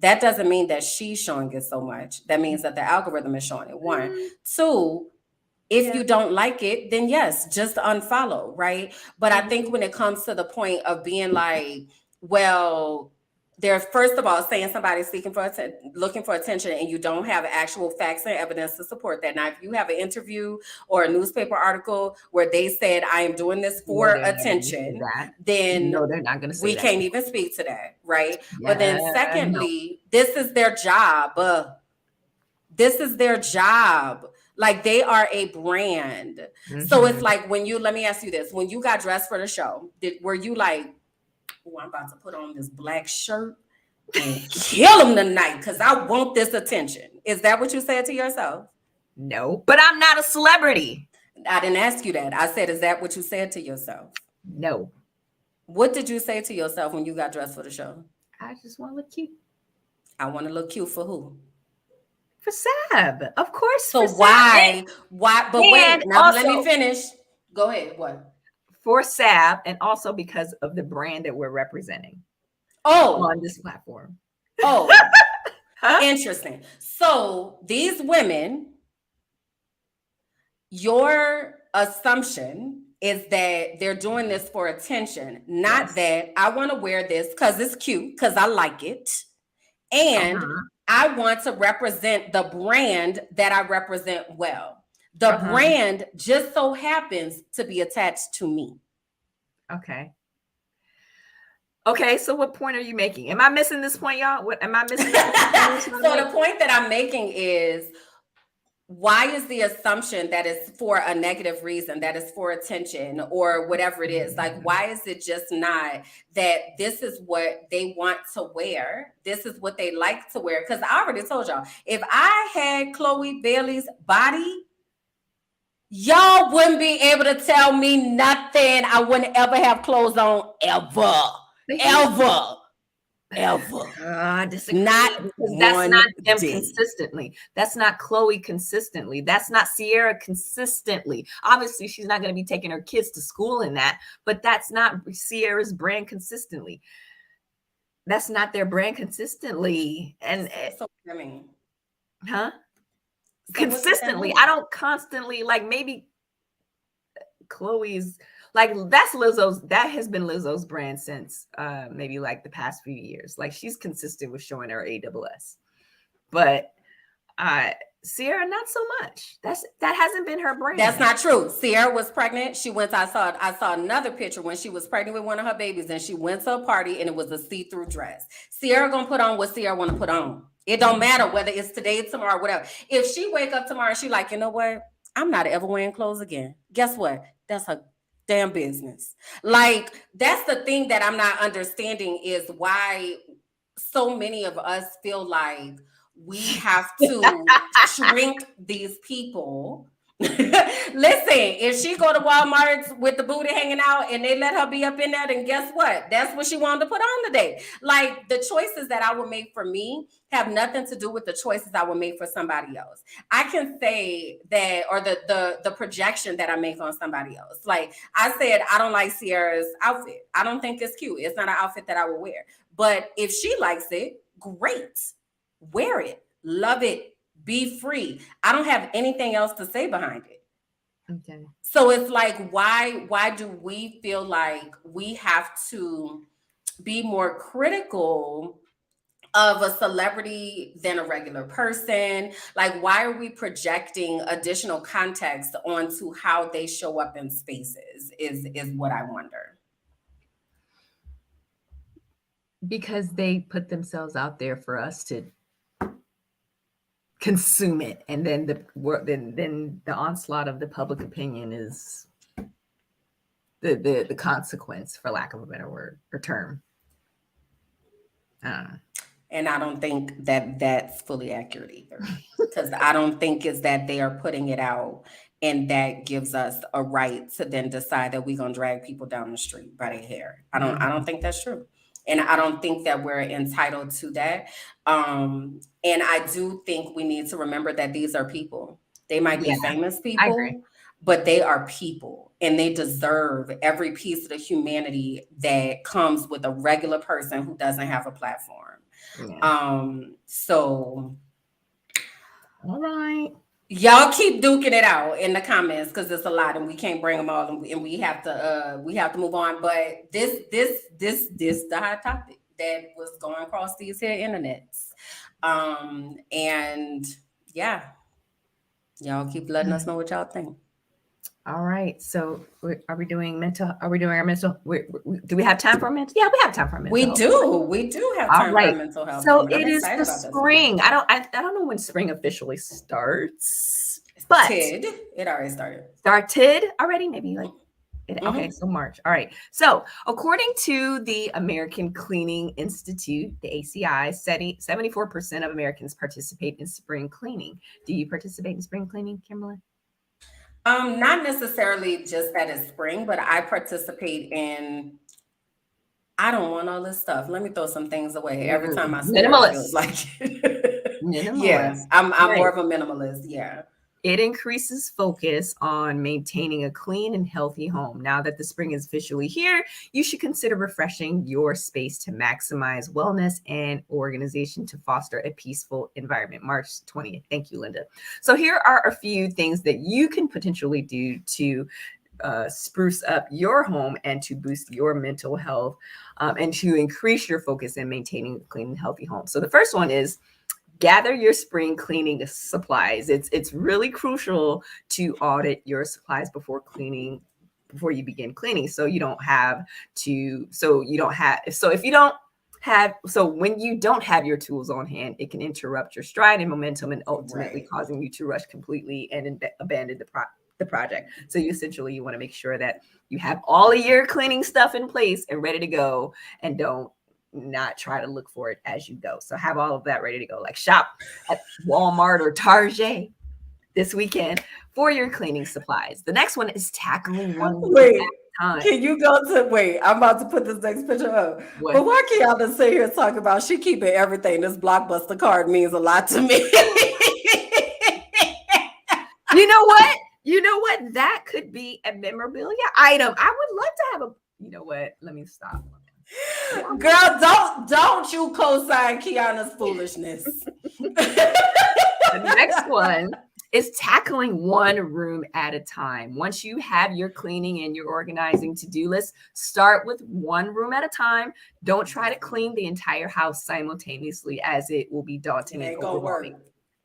That doesn't mean that she's showing it so much. That means that the algorithm is showing it. One. Two, if you don't like it, then yes, just unfollow, right? But I think when it comes to the point of being like, well, they're first of all saying somebody's looking for attention, and you don't have actual facts and evidence to support that. Now, if you have an interview or a newspaper article where they said, I am doing this for attention, then no, they're not going to say we that. Can't even speak to that, right? But then secondly, this is their job. This is their job. Like, they are a brand. So it's like, let me ask you this. When you got dressed for the show, were you like, oh, I'm about to put on this black shirt and kill him tonight because I want this attention? Is that what you said to yourself? No, but I'm not a celebrity. I didn't ask you that. I said, is that what you said to yourself? No. What did you say to yourself when you got dressed for the show? I just want to look cute. I want to look cute for who? For Sab, of course. So for Sab. why? But wait, And now let me also- finish. Go ahead. What? For Sab, and also because of the brand that we're representing on this platform. Oh, Huh? interesting. So these women, your assumption is that they're doing this for attention, not Yes. that I want to wear this because it's cute, because I like it. And I want to represent the brand that I represent well. The brand just so happens to be attached to me. Okay. Okay, so what point are you making? Am I missing this point, y'all? What am I missing? So the point that I'm making is, why is the assumption that it's for a negative reason, that it's for attention or whatever it is? Like, why is it just not that this is what they want to wear? This is what they like to wear? Because I already told y'all, if I had Chloe Bailey's body, y'all wouldn't be able to tell me nothing. I wouldn't ever have clothes on ever. I disagree. Not That's not them day. consistently. That's not Chloe consistently. That's not Sierra consistently. Obviously, she's not going to be taking her kids to school in that, but that's not Sierra's brand consistently. That's not their brand consistently. And so, I mean, huh? So Consistently. I don't constantly, like, maybe Chloe's, like, that's Lizzo's, that has been Lizzo's brand since maybe like the past few years. Like, she's consistent with showing her AWS, but Sierra not so much. That hasn't been her brand. That's not true. Sierra was pregnant. She went. I saw another picture when she was pregnant with one of her babies, and she went to a party, and it was a see-through dress. Sierra gonna put on what Sierra want to put on. It don't matter whether it's today, tomorrow, whatever. If she wake up tomorrow and she like, you know what, I'm not ever wearing clothes again. Guess what? That's her damn business. Like, that's the thing that I'm not understanding, is why so many of us feel like we have to shrink these people. Listen, if she go to Walmart with the booty hanging out and they let her be up in that, and guess what? That's what she wanted to put on today. Like, the choices that I would make for me have nothing to do with the choices I would make for somebody else. I can say that, or the projection that I make on somebody else. Like I said, I don't like Sierra's outfit. I don't think it's cute. It's not an outfit that I would wear. But if she likes it, great. Wear it. Love it. Be free. I don't have anything else to say behind it. Okay. So it's like, why do we feel like we have to be more critical of a celebrity than a regular person? Like, why are we projecting additional context onto how they show up in spaces is what I wonder. Because they put themselves out there for us to consume it, and then the onslaught of the public opinion is the consequence, for lack of a better word or term. And I don't think that that's fully accurate either, because I don't think it's that they are putting it out and that gives us a right to then decide that we're gonna drag people down the street by their hair. I don't think that's true. And I don't think that we're entitled to that. And I do think we need to remember that these are people. They might be famous people, but they are people, and they deserve every piece of the humanity that comes with a regular person who doesn't have a platform. So all right, y'all keep duking it out in the comments, because it's a lot and we can't bring them all, and we have to move on. But this the hot topic that was going across these here internets. And yeah, y'all keep letting us know what y'all think. All right. So are we doing mental? Are we doing our mental? Do we have time for mental? Yeah, we have time for mental. We do have time for mental health. So it is the spring. I don't know when spring officially starts, but it already started. Started already? Maybe like okay, so March. All right. So according to the American Cleaning Institute, the ACI, 74% of Americans participate in spring cleaning. Do you participate in spring cleaning, Kimberland? Not necessarily just that it's spring, but I participate in I don't want all this stuff. Let me throw some things away every time my spirit Minimalist. feels like Minimalist. yeah, I'm Right. more of a minimalist. Yeah. It increases focus on maintaining a clean and healthy home. Now that the spring is officially here, you should consider refreshing your space to maximize wellness and organization to foster a peaceful environment. March 20th. Thank you, Linda. So here are a few things that you can potentially do to spruce up your home and to boost your mental health and to increase your focus in maintaining a clean and healthy home. So the first one is gather your spring cleaning supplies. It's really crucial to audit your supplies before you begin cleaning. So when you don't have your tools on hand, it can interrupt your stride and momentum and ultimately causing you to rush completely and abandon the project. So you want to make sure that you have all of your cleaning stuff in place and ready to go, and don't not try to look for it as you go. So have all of that ready to go. Like shop at Walmart or Target this weekend for your cleaning supplies. The next one is tackling one Wait, at a time. can you go to wait? I'm about to put this next picture up. What? But why can't y'all just sit here and talk about she keeping everything? This Blockbuster card means a lot to me. You know what? That could be a memorabilia item. I would love to have you know what? Let me stop. Girl, don't you co-sign Kiana's foolishness. The next one is tackling one room at a time. Once you have your cleaning and your organizing to-do list, start with one room at a time. Don't try to clean the entire house simultaneously, as it will be daunting and overwhelming.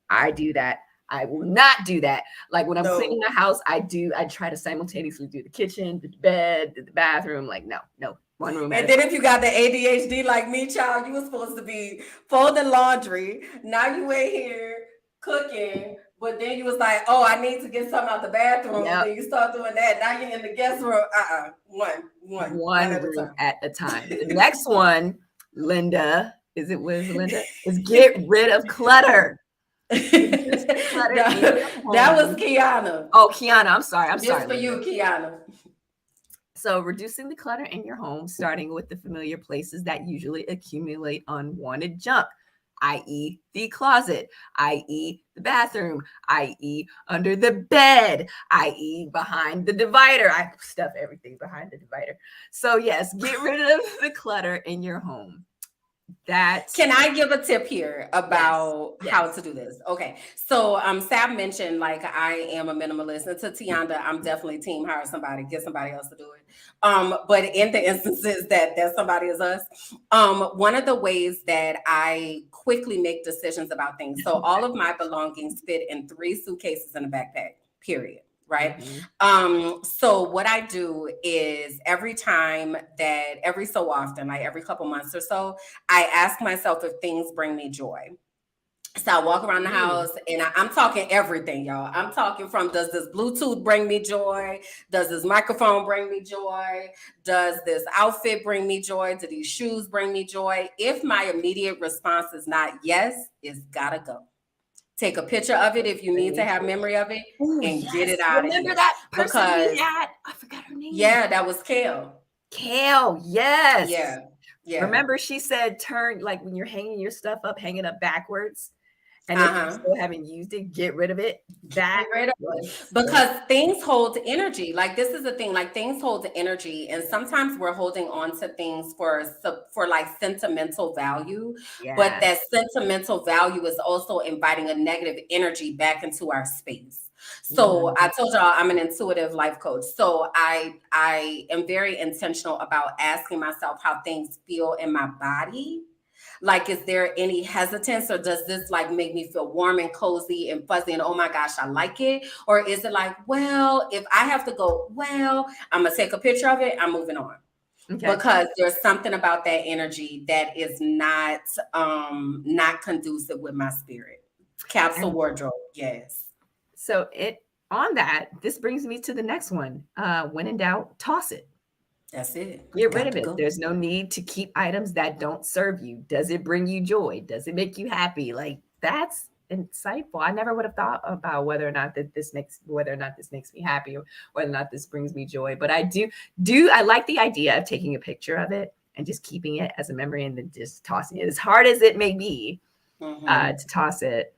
I do that. I will not do that. Like when I'm cleaning the house, I try to simultaneously do the kitchen, the bed, the bathroom. Like, no. One room. And then if you got the ADHD like me, child, you were supposed to be folding laundry. Now you ain't here cooking, but then you was like, oh, I need to get something out the bathroom. Yep. Then you start doing that. Now you're in the guest room. One room at a time. The next one, Linda, is get rid of clutter. That was Kiana. Oh, Kiana, I'm sorry. Just for you, Kiana. So reducing the clutter in your home, starting with the familiar places that usually accumulate unwanted junk, i.e. the closet, i.e. the bathroom, i.e. under the bed, i.e. behind the divider. I stuff everything behind the divider. So yes, get rid of the clutter in your home. Can I give a tip here about how to do this? Okay. So Sab mentioned like I am a minimalist, and to Tianda, I'm definitely team hire somebody, get somebody else to do it. But in the instances that somebody is us, one of the ways that I quickly make decisions about things. So all of my belongings fit in 3 suitcases in a backpack, period. Right. Mm-hmm. So what I do is every so often, like every couple months or so, I ask myself if things bring me joy. So I walk around the house and I'm talking everything, y'all. I'm talking from, does this Bluetooth bring me joy? Does this microphone bring me joy? Does this outfit bring me joy? Do these shoes bring me joy? If my immediate response is not yes, it's gotta go. Take a picture of it if you need to have memory of it, and get it out of here. Remember that person we had? I forgot her name. Yeah, that was Kale. Kale, yes. Yeah. Remember she said turn, like when you're hanging your stuff up, hang it up backwards. And if you still haven't used it, get rid of it. Because things hold energy. Like this is the thing, like things hold energy. And sometimes we're holding on to things for like sentimental value. Yeah. But that sentimental value is also inviting a negative energy back into our space. So I told y'all I'm an intuitive life coach. So I am very intentional about asking myself how things feel in my body. Like, is there any hesitance, or does this like make me feel warm and cozy and fuzzy and oh my gosh, I like it? Or is it like, well, if I have to go, well, I'm gonna take a picture of it, I'm moving on. Okay. Because there's something about that energy that is not conducive with my spirit. Capsule wardrobe, yes. So this brings me to the next one. When in doubt, toss it. That's it. Get rid of it. There's no need to keep items that don't serve you. Does it bring you joy? Does it make you happy? Like, that's insightful. I never would have thought about whether or not this makes me happy, or whether or not this brings me joy. But I like the idea of taking a picture of it and just keeping it as a memory and then just tossing it, as hard as it may be to toss it.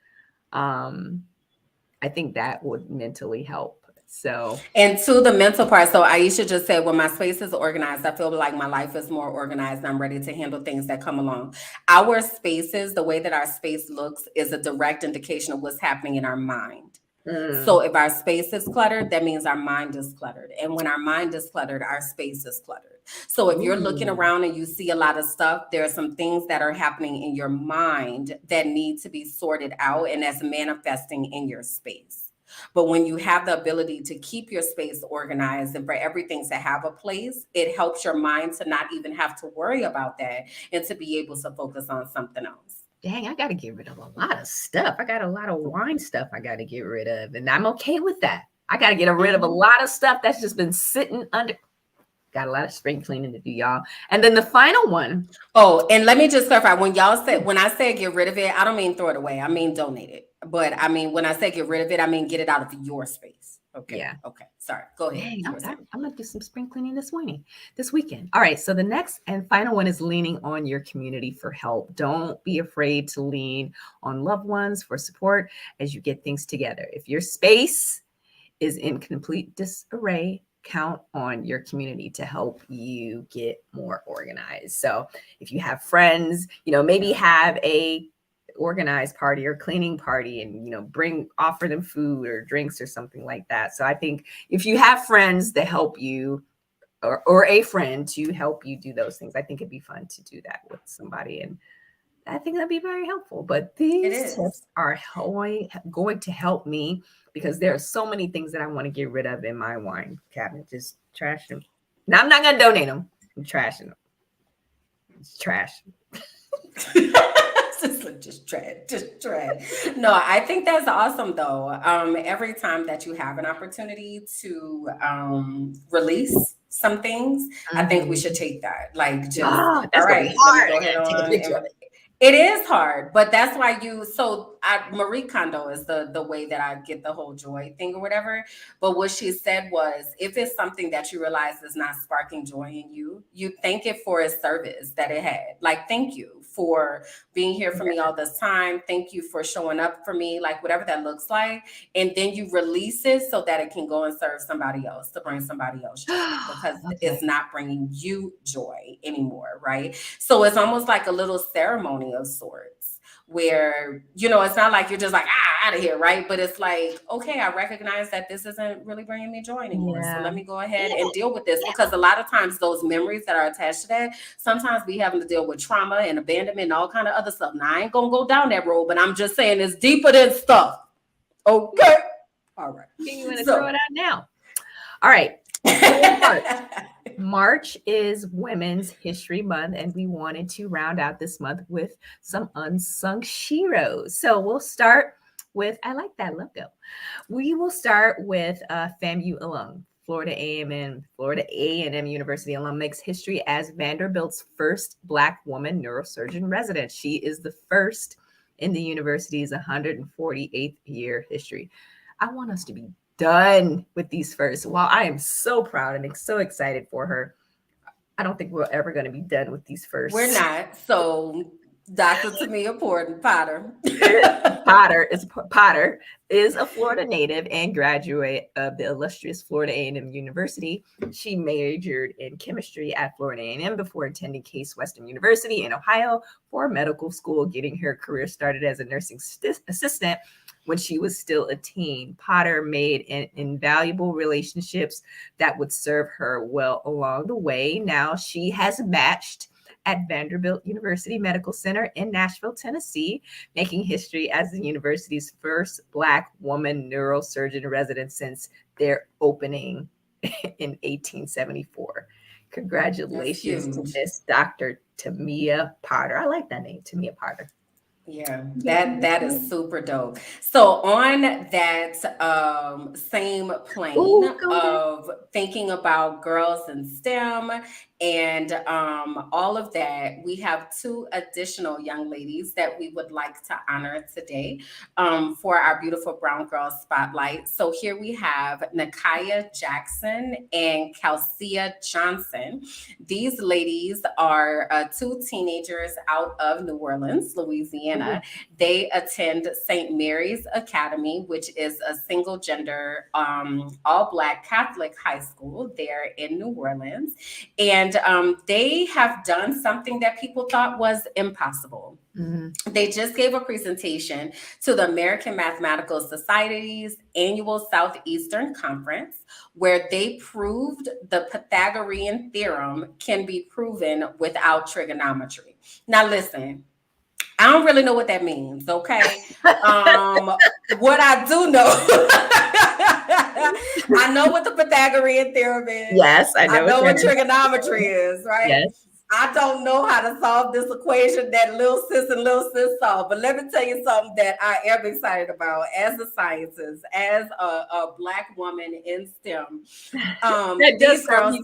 I think that would mentally help. So, and to the mental part, so Aisha just said, when my space is organized, I feel like my life is more organized. I'm ready to handle things that come along. Our spaces, the way that our space looks, is a direct indication of what's happening in our mind. So if our space is cluttered, that means our mind is cluttered. And when our mind is cluttered, our space is cluttered. So if you're looking around and you see a lot of stuff, there are some things that are happening in your mind that need to be sorted out, and that's manifesting in your space. But when you have the ability to keep your space organized and for everything to have a place, it helps your mind to not even have to worry about that and to be able to focus on something else. dang, I got to get rid of a lot of stuff. I got a lot of wine stuff I got to get rid of, and I'm okay with that. I got to get rid of a lot of stuff that's just been sitting under. Got a lot of spring cleaning to do, y'all. And then the final one. Oh, and let me just clarify. When I say get rid of it, I don't mean throw it away. I mean donate it. But I mean, when I say get rid of it, I mean get it out of your space. Okay. Yeah. Okay. Sorry. Go ahead. Dang, I'm gonna do some spring cleaning this weekend. All right. So the next and final one is leaning on your community for help. Don't be afraid to lean on loved ones for support as you get things together. If your space is in complete disarray, count on your community to help you get more organized. So if you have friends, maybe have a organized party or cleaning party and, offer them food or drinks or something like that. So I think if you have friends that help you or a friend to help you do those things, I think it'd be fun to do that with somebody. And I think that'd be very helpful. But these tips are going to help me because there are so many things that I want to get rid of in my wine cabinet. Just trash them. Now, I'm not going to donate them. I'm trashing them. It's trash. just trash. No, I think that's awesome though. Every time that you have an opportunity to release some things, I think we should take that. Like just that's all right, hard. let me go ahead on. It is hard, but that's why Marie Kondo is the way that I get the whole joy thing or whatever. But what she said was, if it's something that you realize is not sparking joy in you, you thank it for its service that it had. Like, thank you for being here for me all this time. Thank you for showing up for me, like whatever that looks like. And then you release it so that it can go and serve somebody else, to bring somebody else joy, because it's not bringing you joy anymore, right? So it's almost like a little ceremony of sorts where, it's not like you're just like, out of here, right? But it's like, okay, I recognize that this isn't really bringing me joy anymore. So let me go ahead and deal with this, because a lot of times those memories that are attached to that, sometimes we having to deal with trauma and abandonment and all kind of other stuff. Now, I ain't gonna go down that road, but I'm just saying it's deeper than stuff. Okay. All right. You want to throw it out now? All right. March is Women's History Month, and we wanted to round out this month with some unsung heroes. So we'll start with, I like that logo. We will start with FAMU alum, Florida A&M University alum, makes history as Vanderbilt's first Black woman neurosurgeon resident. She is the first in the university's 148th year history. I want us to be done with these first. While I am so proud and so excited for her, I don't think we're ever going to be done with these first. We're not. So Dr. Tamia Potter. Potter is a Florida native and graduate of the illustrious Florida A&M University. She majored in chemistry at Florida A&M before attending Case Western University in Ohio for medical school, getting her career started as a nursing assistant when she was still a teen. Potter made invaluable relationships that would serve her well along the way. Now she has matched at Vanderbilt University Medical Center in Nashville, Tennessee, making history as the university's first Black woman neurosurgeon resident since their opening in 1874. Congratulations to Miss Dr. Tamia Potter. I like that name, Tamia Potter. Yeah, that is super dope. So on that same plane of thinking about girls in STEM and all of that. We have 2 additional young ladies that we would like to honor today for our beautiful Brown Girl Spotlight. So here we have Nakaya Jackson and Calcia Johnson. These ladies are 2 teenagers out of New Orleans, Louisiana. They attend St. Mary's Academy, which is a single gender, all Black Catholic high school there in New Orleans. And they have done something that people thought was impossible. They just gave a presentation to the American Mathematical Society's annual Southeastern Conference, where they proved the Pythagorean theorem can be proven without trigonometry. Now, listen, I don't really know what that means, okay? What I do know, I know what the Pythagorean theorem is. Yes, I know what trigonometry is, right? Yes. I don't know how to solve this equation that little sis solved, but let me tell you something that I am excited about as a scientist, as a Black woman in STEM. These girls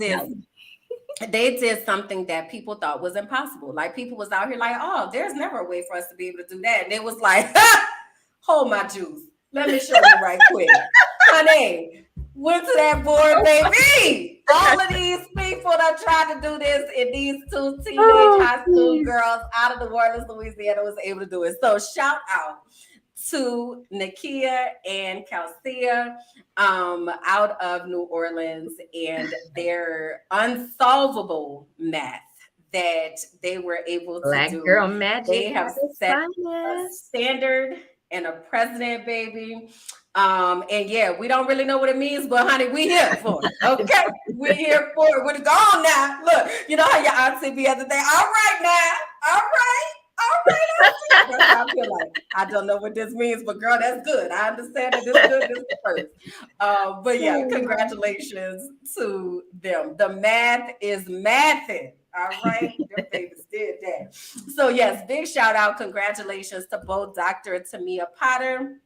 they did something that people thought was impossible. Like, people was out here like, oh, there's never a way for us to be able to do that. And it was like, hold my juice. Let me show you right quick. Honey, went to that board, baby. All of these people that tried to do this, and these 2 teenage high school girls out of New Orleans, Louisiana was able to do it. So shout out to Nakia and Calcia out of New Orleans and their unsolvable math that they were able to Black do. girl magic. They have set a standard and a precedent, baby. And yeah, we don't really know what it means, but honey, we here for it. Okay, we're here for it. We're gone now. Look, you know how your aunt said the other day, all right now, all right. That's how I feel like. I don't know what this means, but girl, that's good. I understand that this is good. This is the first. But yeah, congratulations to them. The math is mathing. All right, their babies did that. So yes, big shout out, congratulations to both Dr. Tamia Potter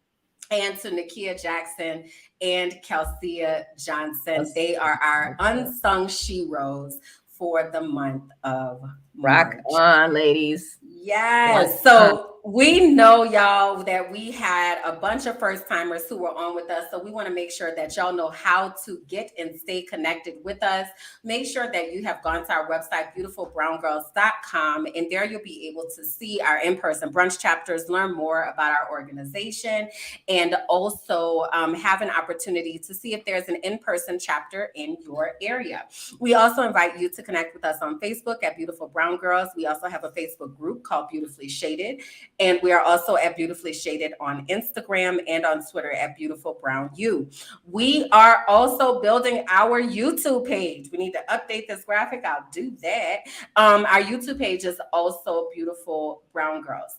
and to Nakia Jackson and Calcia Johnson. They are our unsung sheroes for the month of March. Rock on, ladies. Yes. So we know, y'all, that we had a bunch of first timers who were on with us. So we want to make sure that y'all know how to get and stay connected with us. Make sure that you have gone to our website, beautifulbrowngirls.com, and there you'll be able to see our in-person brunch chapters, learn more about our organization, and also have an opportunity to see if there's an in-person chapter in your area. We also invite you to connect with us on Facebook at Beautiful Brown Girls. We also have a Facebook group called Beautifully Shaded. And we are also at Beautifully Shaded on Instagram and on Twitter at Beautiful Brown U. We are also building our YouTube page. We need to update this graphic. I'll do that. Our YouTube page is also Beautiful Brown Girls.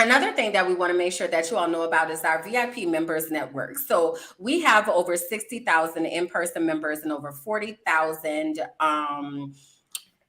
Another thing that we want to make sure that you all know about is our VIP members network. So we have over 60,000 in-person members and over 40,000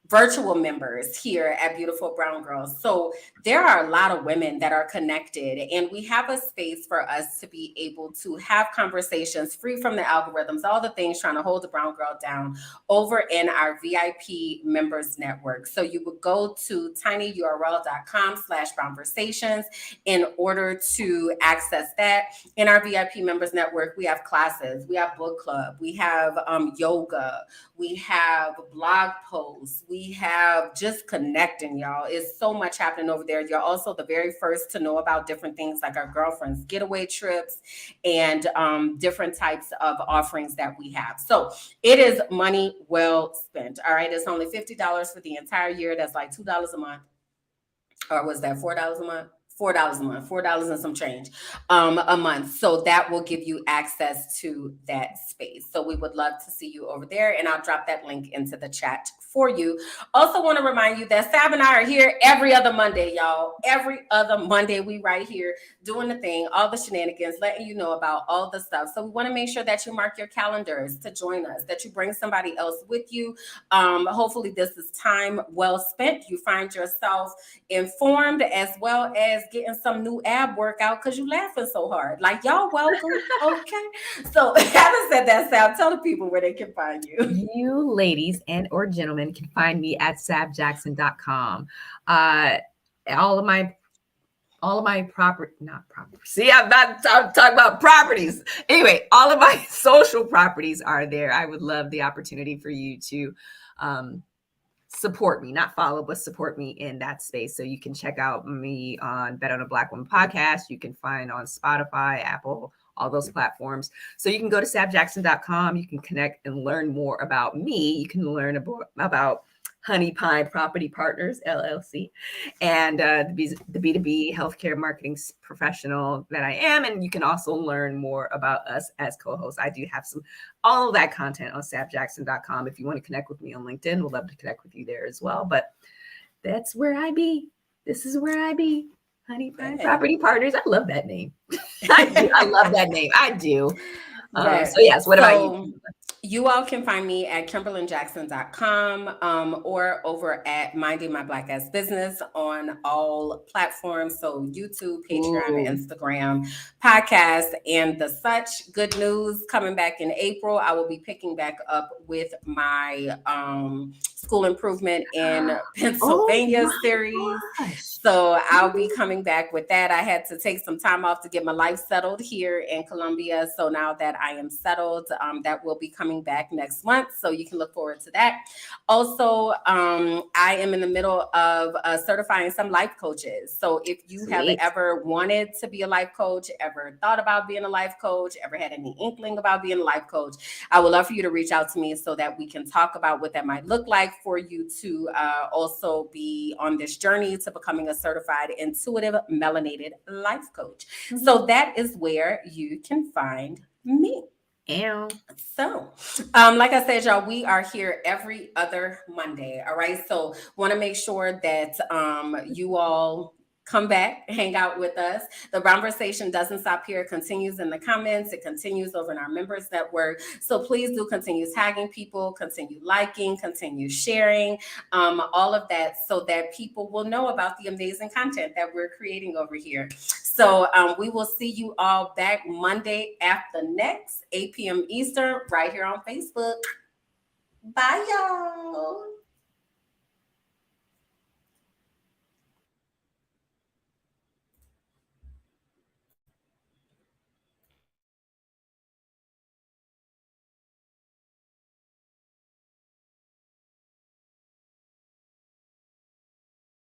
virtual members here at Beautiful Brown Girls. So there are a lot of women that are connected, and we have a space for us to be able to have conversations free from the algorithms, all the things trying to hold the brown girl down over in our VIP members network. So you would go to tinyurl.com/conversations in order to access that. In our VIP members network, we have classes, we have book club, we have yoga, we have blog posts, we have just connecting, y'all. It's so much happening over there. You're also the very first to know about different things like our girlfriends getaway trips and different types of offerings that we have. So it is money well spent. All right. It's only $50 for the entire year. That's like $2 a month. Or was that $4 a month? $4 a month, $4 and some change a month. So that will give you access to that space. So we would love to see you over there, and I'll drop that link into the chat for you. Also want to remind you that Sab and I are here every other Monday, y'all. Every other Monday, we right here doing the thing, all the shenanigans, letting you know about all the stuff. So we want to make sure that you mark your calendars to join us, that you bring somebody else with you. Hopefully this is time well spent. You find yourself informed as well as getting some new ab workout because you laughing so hard. Like, y'all welcome. Okay. So having said that, Sab, tell the people where they can find you. You ladies and or gentlemen can find me at sabjackson.com. All of my not property. See, I'm talking about properties. Anyway, all of my social properties are there. I would love the opportunity for you to support me, not follow, but support me in that space. So you can check out me on Bet on a Black Woman podcast. You can find on Spotify, Apple, all those platforms. So you can go to sabjackson.com. You can connect and learn more about me. You can learn about Honey Pine Property Partners, LLC, and the B2B healthcare marketing professional that I am. And you can also learn more about us as co-hosts. I do have all of that content on sabjackson.com. If you want to connect with me on LinkedIn, we'll love to connect with you there as well. But that's where I be. This is where I be. Honey Pine Property Partners. I love that name. I love that name. I do. So yes, what about you? You all can find me at kimberlandjackson.com or over at Minding My Black Ass Business on all platforms. So YouTube, Patreon, Instagram, podcast, and the such. Good news coming back in April. I will be picking back up with my school improvement in Pennsylvania series. So I'll be coming back with that. I had to take some time off to get my life settled here in Columbia. So now that I am settled, that will be coming back next month. So you can look forward to that. Also, I am in the middle of certifying some life coaches. So if you have ever wanted to be a life coach, ever thought about being a life coach, ever had any inkling about being a life coach, I would love for you to reach out to me so that we can talk about what that might look like for you to also be on this journey to becoming a certified intuitive melanated life coach. So that is where you can find me. So, like I said, y'all, we are here every other Monday. All right. So want to make sure that you all come back, hang out with us. The conversation doesn't stop here. It continues in the comments. It continues over in our members network. So please do continue tagging people, continue liking, continue sharing, all of that so that people will know about the amazing content that we're creating over here. So we will see you all back Monday after next, 8 p.m. Eastern, right here on Facebook. Bye, y'all.